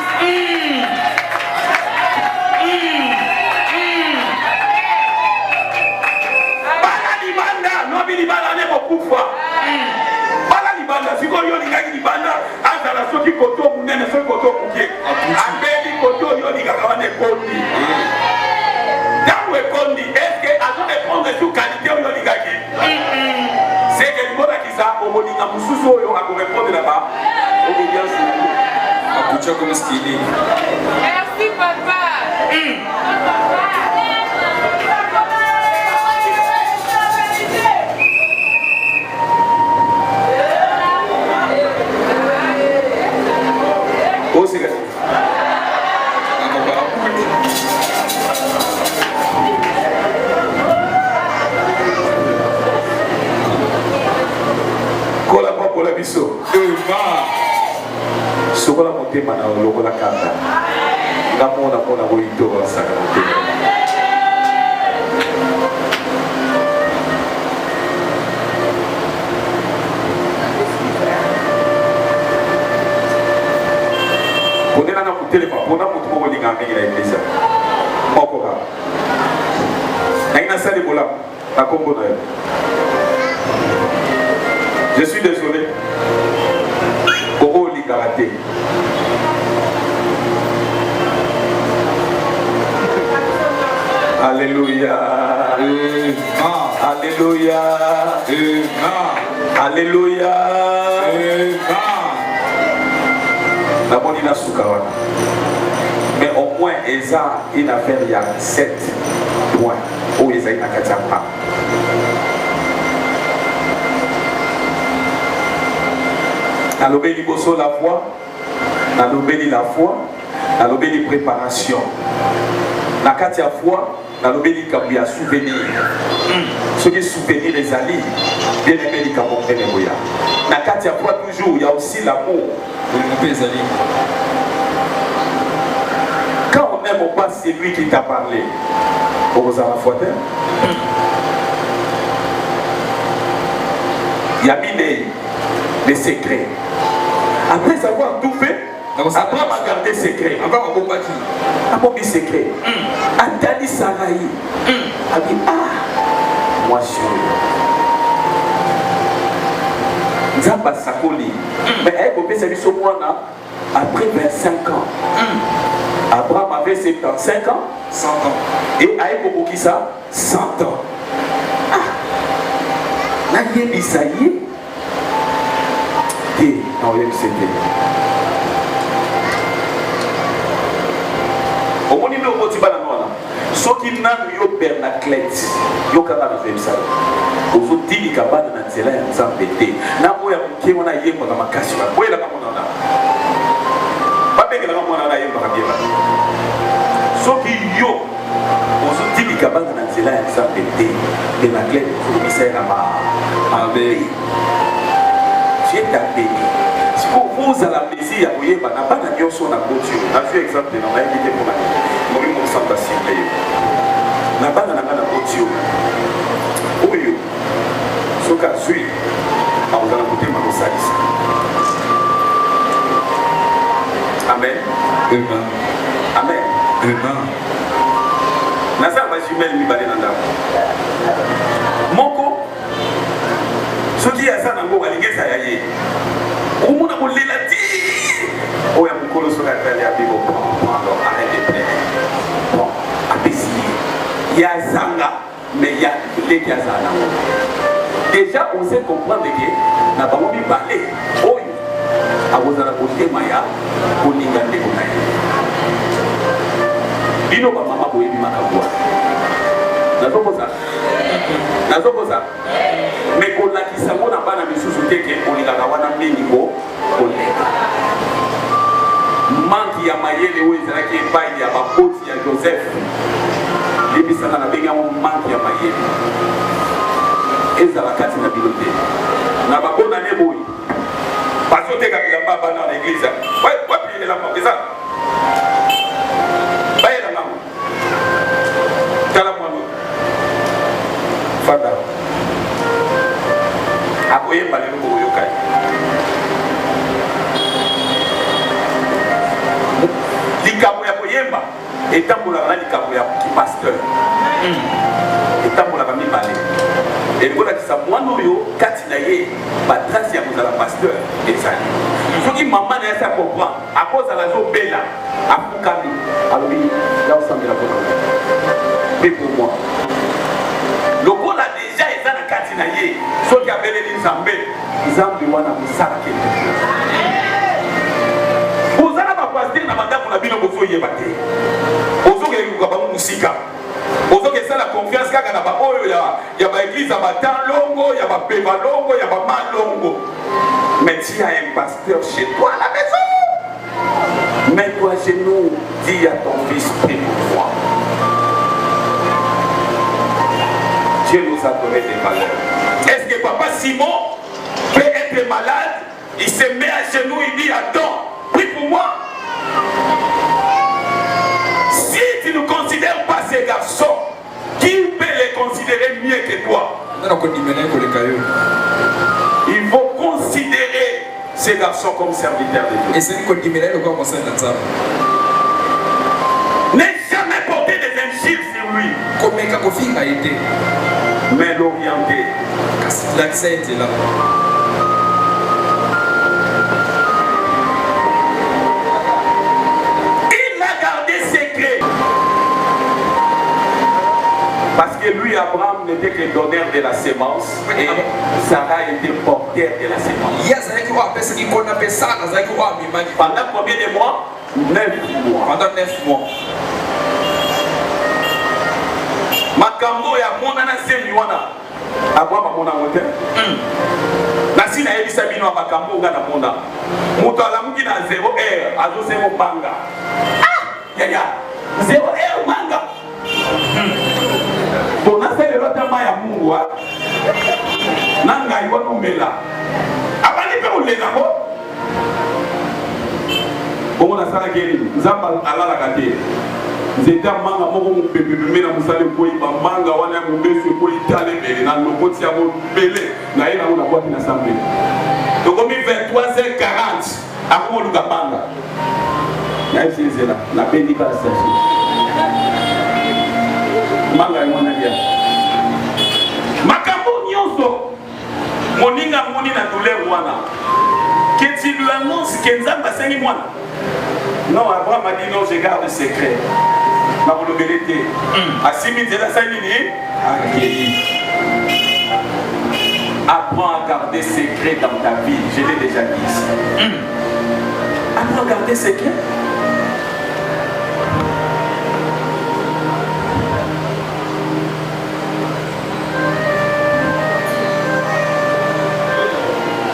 Libanda ne mokufa bala libanda siko yo lingaki libanda azala soki koto munene soki koto kuke abeli koto yo lingaka wane koto bokolinga mosusu oyo akorépondre là-bas obédience. Merci papa. Oh, c'est vrai. Kola pour la biso. Sokola motema na lokola kanda. Ngamona pona boito wasaka motema. Ponela na kutelema pona mutu moko linga mingi na iglesia. Moko ka. Na ina sali bola na kombo na yo. Je suis désolé. Koko linga raté. Alléluia. Alléluia. Alléluia. La bonne ina soukawana. Mais au moins, Eza, il a fait il y a 7 points. Où Eza, il a 4 pas. Nalobeli boso la foi, nalobeli la foi, nalobeli préparation. Na kati ya foi, nalobeli kabu ya souvenir. Ce qui est souvenir les alliés, bien aimé les kabou de Neboya. Na kati ya foi toujours, il y a aussi l'amour. Quand on n'aime pas celui qui t'a parlé, vous avez la foi. Il y a des secrets. Après avoir tout fait, après avoir gardé secret, après avoir combattu, après avoir secret, Atali Saraï a dit moi je suis Nzamba Sakoli. Mais elle peut faire ce mois après 25 ans. Abraham avait 75 ans, 100 ans. Et Aïko Kisa 100 ans. Là, il y a des saillies. Non, il y a au moins, il y a un petit peu de ce qui n'a pas eu Bernaclette, il y a un peu de ça. Aujourd'hui, il y a un peu de ça. Il y a un peu de ça. Si vous avez la plaisir à vous dire, pas de Dieu sur la couture. On a vu exemple dans la vie de mon ami. Moi, je me sens pas si bien. La bande n'a pas de couture. Oui, ce cas suit. Vous allez écouter ma salis. Amen. Amen. Amen. Amen. Nasa va jumelle mi balé nanda. Moko. Ce qui est ça dans le monde, c'est ça. Au monde, on l'a dit. Oh, il y a beaucoup de choses à faire. Il y a des gens qui arrêtent de plaire. Bon, apprécier. Il y a Zanga, mais il y a les Zanga. Déjà, on sait comprendre que n'a pas envie de parler. Oh, à vous à la côté, Maya, pour n'y garder qu'on aille. Bino, maman, pour y vivre ma caboua. N'a pas ça. N'a pas ça. Mais qu'on l'a dit, ça n'a pas de sous-souté qu'on y a un niveau. Manque ya mayele où ils qui est ya bakoti ya Joseph. Les bisana na benga manque ya mayele. Ezala kati na bilote. Na bakona ne boy. Parce que te kapila baba dans l'église. Ouais, puis la mort ça. Baye la maman. Tala moi. Fada. Akoye balelo ko yokai. Likabu ya koyemba etambola na likabu ya pasteur etambola mi balé et voilà que ça mwana oyo kati na ye ba trace ya kozala pasteur ezali soki mama na yasa comprend akozala zo bela akukami alobi ya osambela pour moi lokola déjà eza na kati na ye soki abeleli nzambe nzambe wana mosalaki oza na bapaster na bandako na bino bozoyeba te ozokeluka bango mosika ozokesala confiance kaka na baoyo ya baeglise ya batalongo ya bapebalongo ya bamalongo. Mais tu as un pasteur chez toi à la maison. Mets-toi à genoux, dis à ton fils, prie pour moi. Dieu nous a donné des valeurs. Est-ce que papa Simon peut être malade? Il se met à genoux, il dit attends, prie pour moi. Si tu ne considères pas ces garçons, qui peut les considérer mieux que toi? Il faut considérer ces garçons comme serviteurs de Dieu. N'aie jamais porté des injures sur lui. Mais l'orienter. Il a gardé secret. Parce que lui, Abraham, n'était que donneur de la sémence et Sarah était porteur de la sémence. Pendant combien de mois? 9 mois. Pendant 9 mois. Makambo ya mona na semi wana. Abraham mona wote. Nasi na yebisa bino makambo nga na mona. Muto alamuki na 0 heure, azo 0 manga. Ah! Ya 0 heure manga. Tonasele lota maya Mungu wa nanga iwono mela abani pe ulela ko bongo na sala keri nzamba alala kate nzeta manga moko mpepe mena musale ko iba manga wana mbesu ko itale bele na lokoti ya bele na ina una kwa kina sambe to komi 23h40 akumo luka manga na ifizela na bendi ba sashi manga mwana dia makambo nyonso moninga moni na douleur wana que tu lui annonces que nzamba sengi mwana non. Abraham a dit non, je garde le secret ma volonté asimi nzela sani ni apprends à garder secret dans ta vie. Je l'ai déjà dit ici. Apprends à garder secret.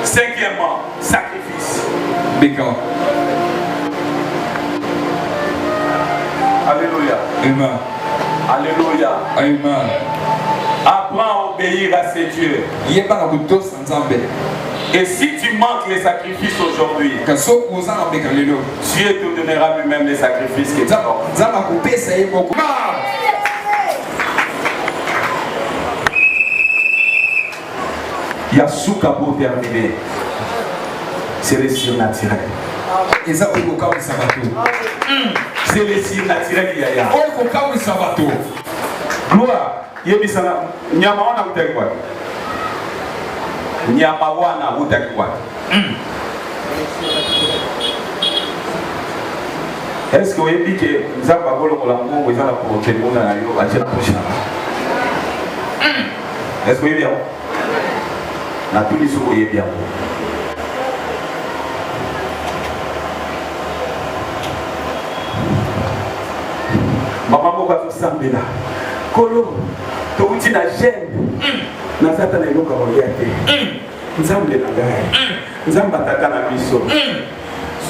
Cinquièmement, sacrifice. Bécan. Alléluia. Amen. Alléluia. Amen. Apprends à obéir à ces dieux. Et si tu manques les sacrifices aujourd'hui, Dieu te donnera lui-même les sacrifices que tu manques. Il y a Souka pour terminer. C'est le surnaturel. C'est le surnaturel. Gloire. Yebisana nyama wana utakwa. Nyama wana utakwa. Est-ce que vous avez dit que nous avons pas volé pour l'amour, vous avez pour le monde à la prochaine? Est-ce que vous avez bien? Na tous les jours, vous avez bien. Maman, vous avez samedi là. Kolo, tu as dit la gêne. Nous avons dit que nous avons dit. Nous avons dit que nous avons dit que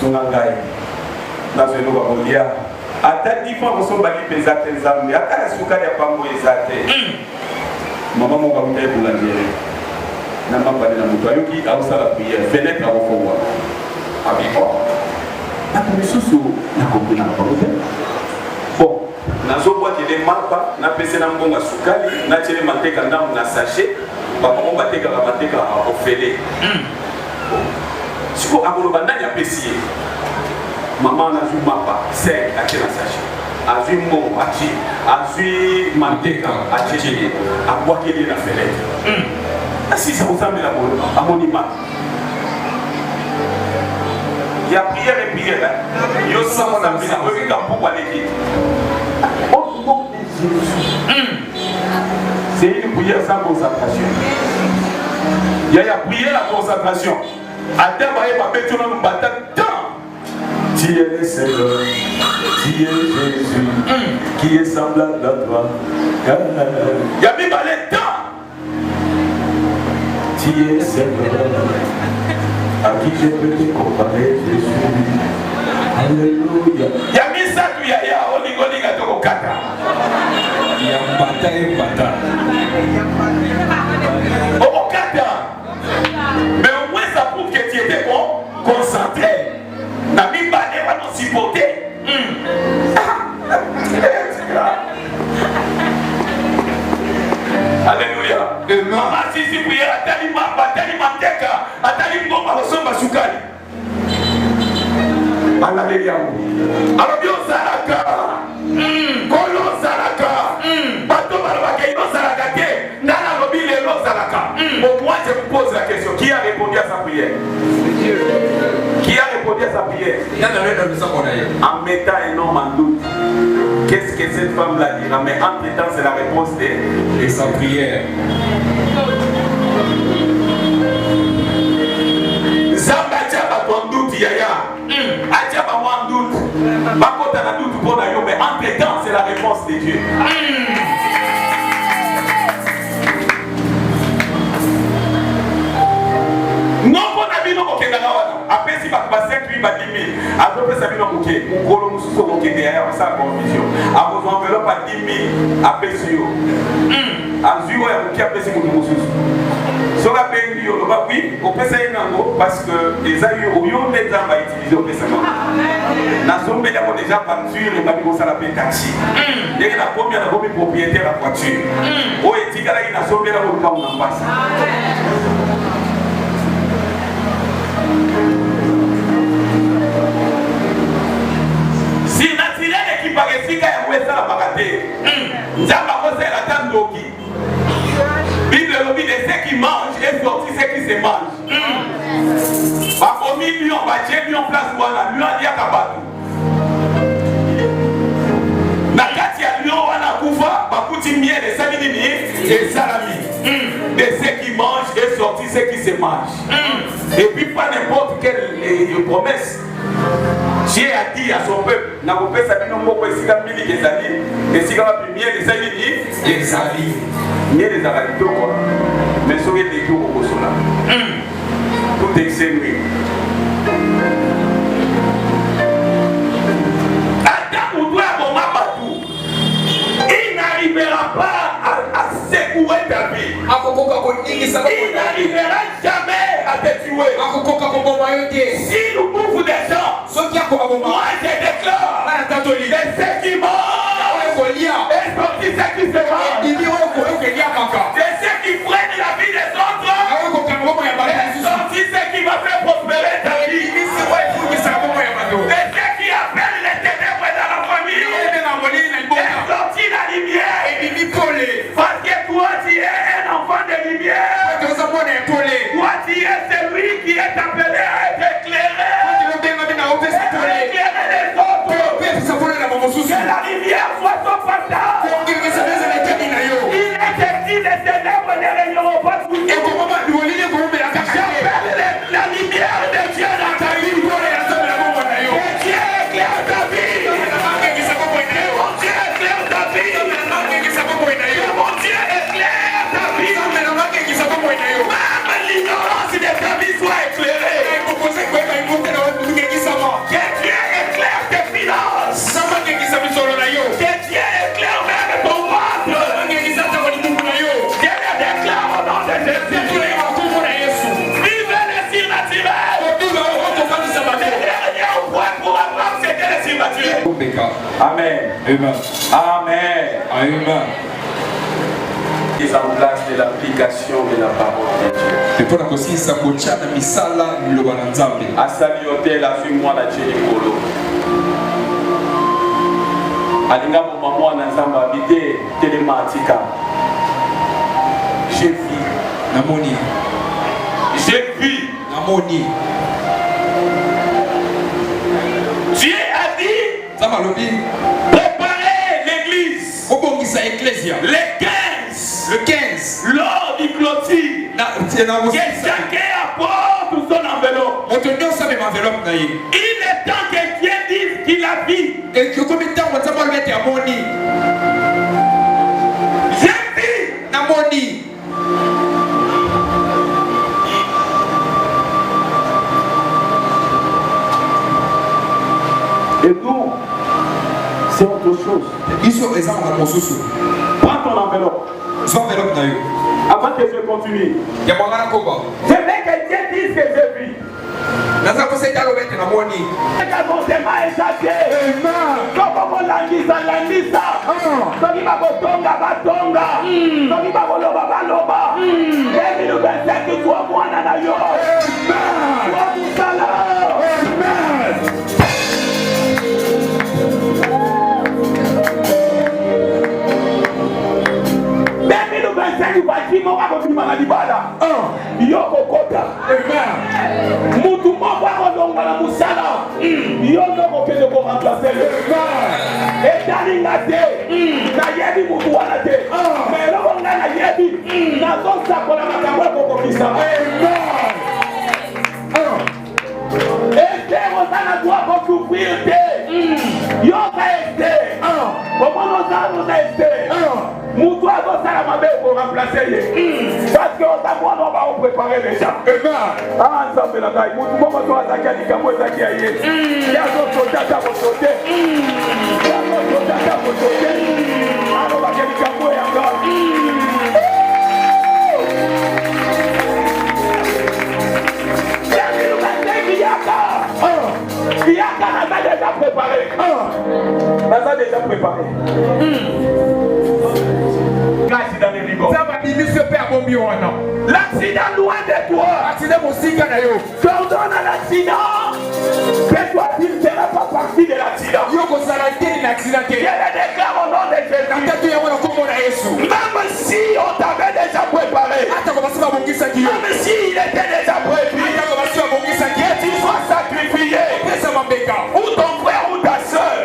nous avons dit ata 10 fois vous bali pesate nzambe ata ya suka ya pango ezate mama mo ba mutay boulangere na mamba na muto ayoki ausala prière fenêtre a fowa abiko ata misusu na kopina ba mutay bon nazo boîte de mapa na pese na mbonga sukali na tele mateka ndamu na sachet ba mama bateka ba mateka ofele siko akoloba ndani ya pesier. Maman a vu mapa, c'est à qui la sache. A vu mon, a vu manteca, a qui a quoi qu'il y a fait. Si ça vous semble à mon image. Il y a prière et prière. Il y a ça, on a mis la pourquoi l'équipe. Au nom de Jésus. C'est une prière sans concentration. Il y a la prière la concentration. Adam va y avoir besoin de battre tant. Tu es le Seigneur, tu es Jésus, qui est semblable à toi. Il y a même le temps. Tu es Seigneur, à qui je peux te comparer, Jésus. Alléluia. Il y a mis ça, il y a Oligolinga Tokokata. Il y a bataille. Okokata. Mais au moins ça prouve que tu étais concentré. Na mimba ne va nous supporter. Alléluia. Maman si prière atali manteka, atali ngomba losomba sukali. Alléluia. Alors bien Saraka. Kolo Saraka. Bato balabake ino Saraka ke. Nana lobile lo Saraka. Bon moi je vous pose la question, qui a répondu à sa prière? Qui a répondu à sa prière? En mettant un homme en doute. Qu'est-ce que cette femme-là dira? Mais entre-temps, c'est la réponse de sa prière. Zamba Djaba ton doute, Yaya. Adjaba moi en doute. Bakota na doute pour la mais entre-temps, c'est la réponse de Dieu. Non, bon ami, non, ok, après si va passer 5 000, 10 000, après ça vient ok, ou kolo mususo ok derrière ça confusion. Après vous enveloppe à 10 000, après sur Azuro ya qui après c'est mon mususo. Sur la peine yo le oui, on peut ça yango parce que les aïeux au yon les gens va utiliser au pèsement. Na zombe ya déjà voiture et pas ça la peine taxi. Dès que la première propriétaire la voiture. O etika la ina zombe la ko on en passe. Si naturel qui paraît si quand il ça la bagate. Nzamba ko c'est la tandoki. Bible le dit de ceux qui mangent et sorti ceux qui se mangent. Ba komi lion ba Dieu lion place wana lion dia kabatu. Na kati ya lion wana kufa ba kuti miel de salini et salami. De ceux qui mangent et sorti ceux qui se mangent. Et puis pas n'importe quelle promesse. Dieu a dit à son peuple, n'a pas fait ça, mais non, pas ici, comme il est allé, et si comme il est allé, il est allé. Il est allé, mais sur les deux au sol. Tout excellent. Adam ou toi, mon mabatou, il n'arrivera pas à secouer ta vie. Il n'arrivera jamais à te tuer. Si nous bouffons des gens, moi je déclare de ceux qui mangent et sortis ceux qui se mangent, de ceux qui prennent la vie des autres et sortis ceux qui vont faire prospérer ta vie, de ceux qui appellent les ténèbres dans la famille et sortis la lumière, parce que toi tu es un enfant de lumière, toi tu es celui qui est appelé à être éclairé. Que la lumière soit son passage. Il est dit les ténèbres ne régneront pas sous nous. J'appelle la lumière de Dieu dans ta vie. Que Dieu éclaire ta vie. Que mon Dieu éclaire ta vie. Que mon Dieu éclaire ta vie. Même l'ignorance de ta vie soit éclairée. Que Dieu éclaire tes finances. Que Dieu éclaire même ton ventre. Dieu le déclare au nom de Jésus. Vive le surnaturel. Le dernier point pour Abraham, c'était le surnaturel. Amen. Amen. Amen. Amen. Mise en place de l'application de la parole de Dieu. A saluer la fille moi la Tchélikolo. Alinga maman na nzamba habité télématika. J'ai vu. Namoni. J'ai vu. Namoni. Dieu a dit. Ça va le dire. Préparez l'église. Obongisa ecclesia. Les 15 15. Le 15. Lors du clôture. Que chacun apporte son enveloppe. Il est temps que Dieu dise qu'il a vu. Et que combien de temps on va mettre à Moni? J'ai vu. Namoni. Et nous, c'est autre chose. Ils sont exemples à mon sous. Prends ton enveloppe. Enveloppe d'ailleurs. Avant que je continue. Je veux que Dieu dise que j'ai vu. Parce que on va vous préparer déjà. Ah, ça fait la taille. Vous pouvez voir ça qui a dit que moi, ça qui a dit. Il y a d'autres choses à vous sauter. Il y a d'autres choses à vous sauter. Alors, on va dire que moi, il y a encore. Il y a déjà préparé. Ça déjà préparé. L'accident loin de toi. Coordonne à l'accident. Que toi-il ne seras pas partie de l'accident. Je le déclare au nom de Jésus. Même si on t'avait déjà préparé. Même s'il était déjà prévu. Que tu sois sacrifié. Ou ton frère ou ta soeur.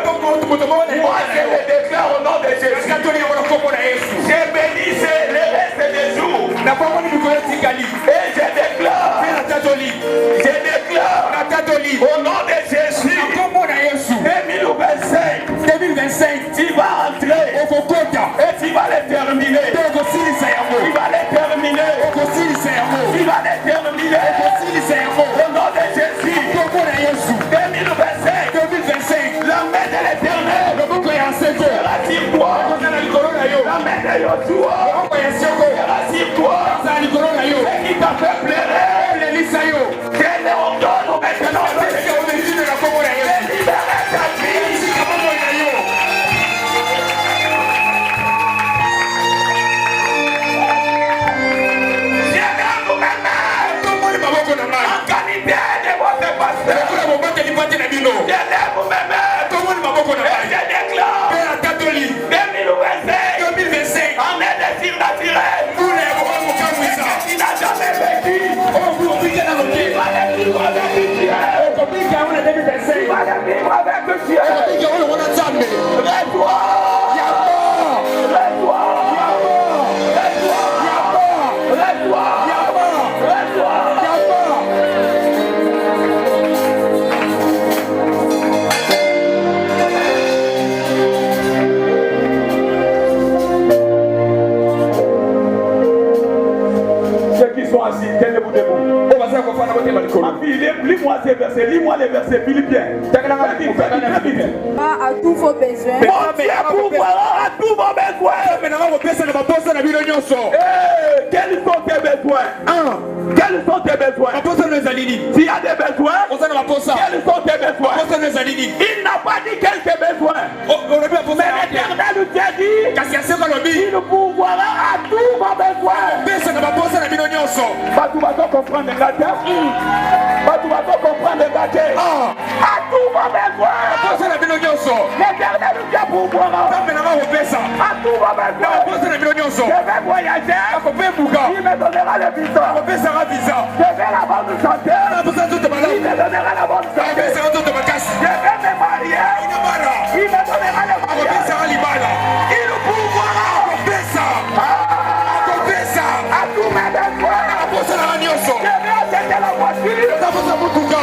Moi je le déclare au nom de Jésus. Je bénissais les restes des jours. Et je déclare au nom de Jésus 2025 tu vas entrer et tu vas les terminer. Tu vas les terminer. Tu vas les terminer au nom de Jésus 2025 la main de l'Éternel sera sur toi. La main de Yoshua sera sur toi. Ce qui t'a fait pleurer, je le ordonne maintenant de libérer ta vie. Je viens vous-même en qualité de votre pasteur. Je lève vous-même et je déclare 2025 année de surnaturel. Il n'a jamais vécu. Il va le vivre avec Dieu. Il va le vivre avec Dieu. Lève-toi. Lève-toi. Lève-toi. Lève-toi. Ceux qui sont assis, tenez-vous debout. Ma fille, lis-moi ces versets, lis-moi les versets philippiens. À tous vos besoins. Mon Dieu pourvoira à tous vos besoins. Quels sont tes besoins? Quels sont tes besoins? S'il y a des besoins, quels sont tes besoins? Il n'a pas dit quelques besoins. Mais l'Éternel nous a dit il pourvoira à tous vos besoins. Tu vas comprendre le gâteau. Tu vas comprendre le gâteau. À tous vos besoins. L'Éternel nous a pourvoira. À tous vos besoins. Je vais voyager. Il me donnera le visa. Je vais la bonne santé. Il me donnera la bonne santé. Je vais me marier. Il me donnera le mariage. Il pourvoira. azabuza mutuka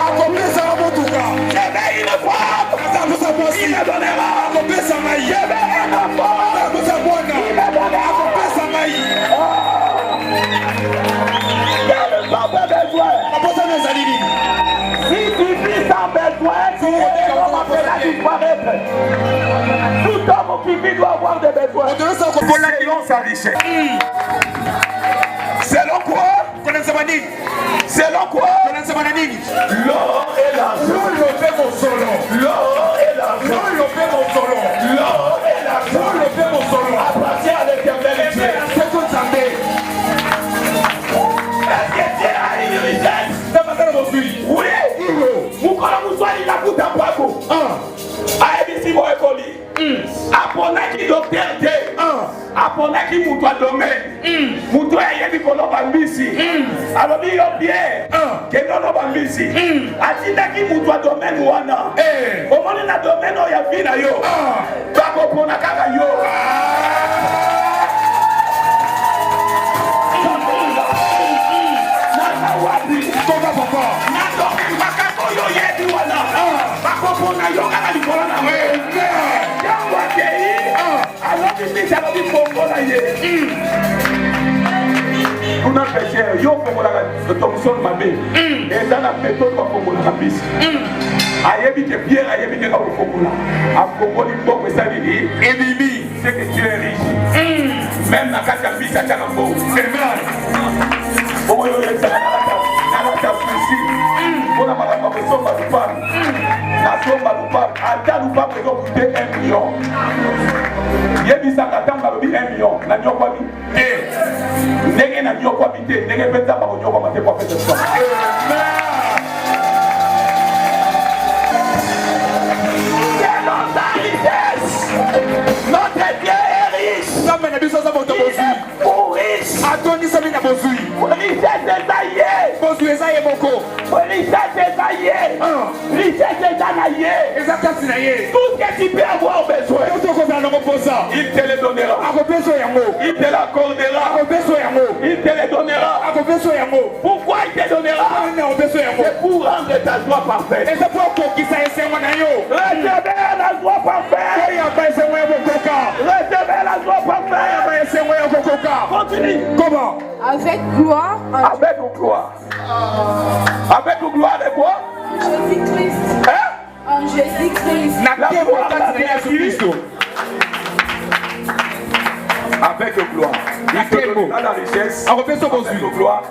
akopesa mutuka J'éveille une femme. azabuza mwasi Il me donnera. akopesa mai J'éveille un enfant. azabuza mwana akopesa mai Quel est ton besoin? mabota nazali nini Si tu vis sans besoin, tu vas disparaître. Tout homme qui vit doit avoir des besoins. otoyosa Selon sa richesse. Selon quoi? konanzama nini Selon quoi? konanzama na nini L'or et l'argent. lolope mosolo L'or et l'argent. lolope mosolo L'or et l'argent lolope mosolo appartient à l'éternel Dieu. seko nzambe Est-ce que Dieu a une richesse? tabakala mosuli Oui. Mukolo muswali na kuta pako. Ayebisi mo ekoli. Aponaki docteur te. Aponaki mutu adome. Mutu ayebi koloba mbisi. Alobi yo bien. Kende oloba mbisi. Atindaki mutu adomaine wana. Omoni na domaine oyo ya vi na yo. Bakopona kaka yo. Nasa wapi? toka papa Nadoki makako yo yebi wana. Bakopona yo kaka likolo na we. Yango akei. Alobi mbisi alobi fongola ye. Tuna péché yo fongolaka tomisolo mabe. Eza na méthode bafongolaka mbisi. Ayebi ke Pierre ayebi ndenge akofongola. Afongoli mbongo esali nini? ebimi C'est que tu es riche. Même na kati ya mbisi atiaka mbongo. Bongo yo ezala na kati ya prisi. Mpona makambo akosomba lupamu. Nasomba lupamu. Ata lupamu ezokute 1 million. Yebisaka ntango alobi 1 million. Na nyokwami. Ndenge na nyokwami te. Ndenge mpe nzambe akonyokwama te kwa fete so. Notre Dieu est riche. nzambe na biso aza moto Il bozwi est pour riche. atonisami na bozwi Richesse eza ye. bozwi eza ye moko Richesse eza ye. Richesse eza na ye. eza kasi na ye Tout ce que tu peux avoir besoin, oto okozala nango mposa il te le donnera. akopesa yango Il te l'accordera. akopesa yango Il te le donnera. akopesa yango Pourquoi il te donnera? ani akopesa yango C'est pour rendre ta joie parfaite. eza mpo akokisa esengo na yo Recevez la joie parfaite. oyamba esengo ya kokoka Recevez la joie parfaite. oyamba esengo ya kokoka Continue. comment Avec gloire Avec ou gloire. Avec ou gloire de quoi? en Jésus-Christ. Hein? En Jésus-Christ. na tembo kati na yesu kristo Avec gloire. Il te donnera la richesse. akopesa bozwi Avec gloire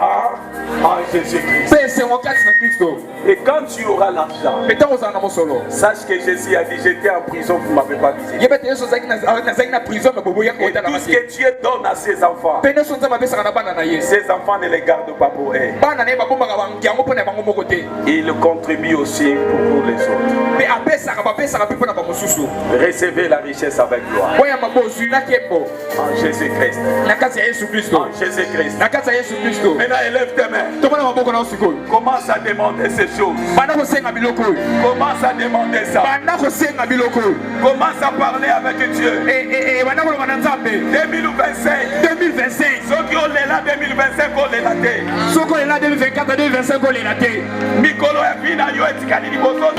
en Jésus-Christ. mpe esengo kati na kristo Et quand tu auras l'argent, mpe ntango ozala na mosolo sache que Jésus a dit, j'étais en prison, vous ne m'avez pas visité. yeba ete yesu nazalaki na prison me boboyaka Et kotalaka tout ce te que Dieu donne à ses enfants, mpe nyonso nzambe apesaka na bana na ye ses enfants ne les gardent pas pour eux. bana na ye babombaka yango mpo na bango moko te Il contribue aussi pour les autres. mpe bapesaka mpe mpo na bamosusu Recevez la richesse avec gloire. oyamba bozwi na nkembo En Jésus-Christ. na kati ya yesu kristo En Jésus-Christ. na kati ya yesu kristo Maintenant, élève tes mains. tomona maboko na yo sikoyo Commence à demander ces choses. banda kosenga biloko oyo Commence à demander ça. banda kosenga biloko oyo Commence à parler avec Dieu. banda koloba na nzambe 2025. 2025 Soki olela 2025 olela te. soki olela 2024 2025 olela te Mikolo ya bina yo etikali liboso.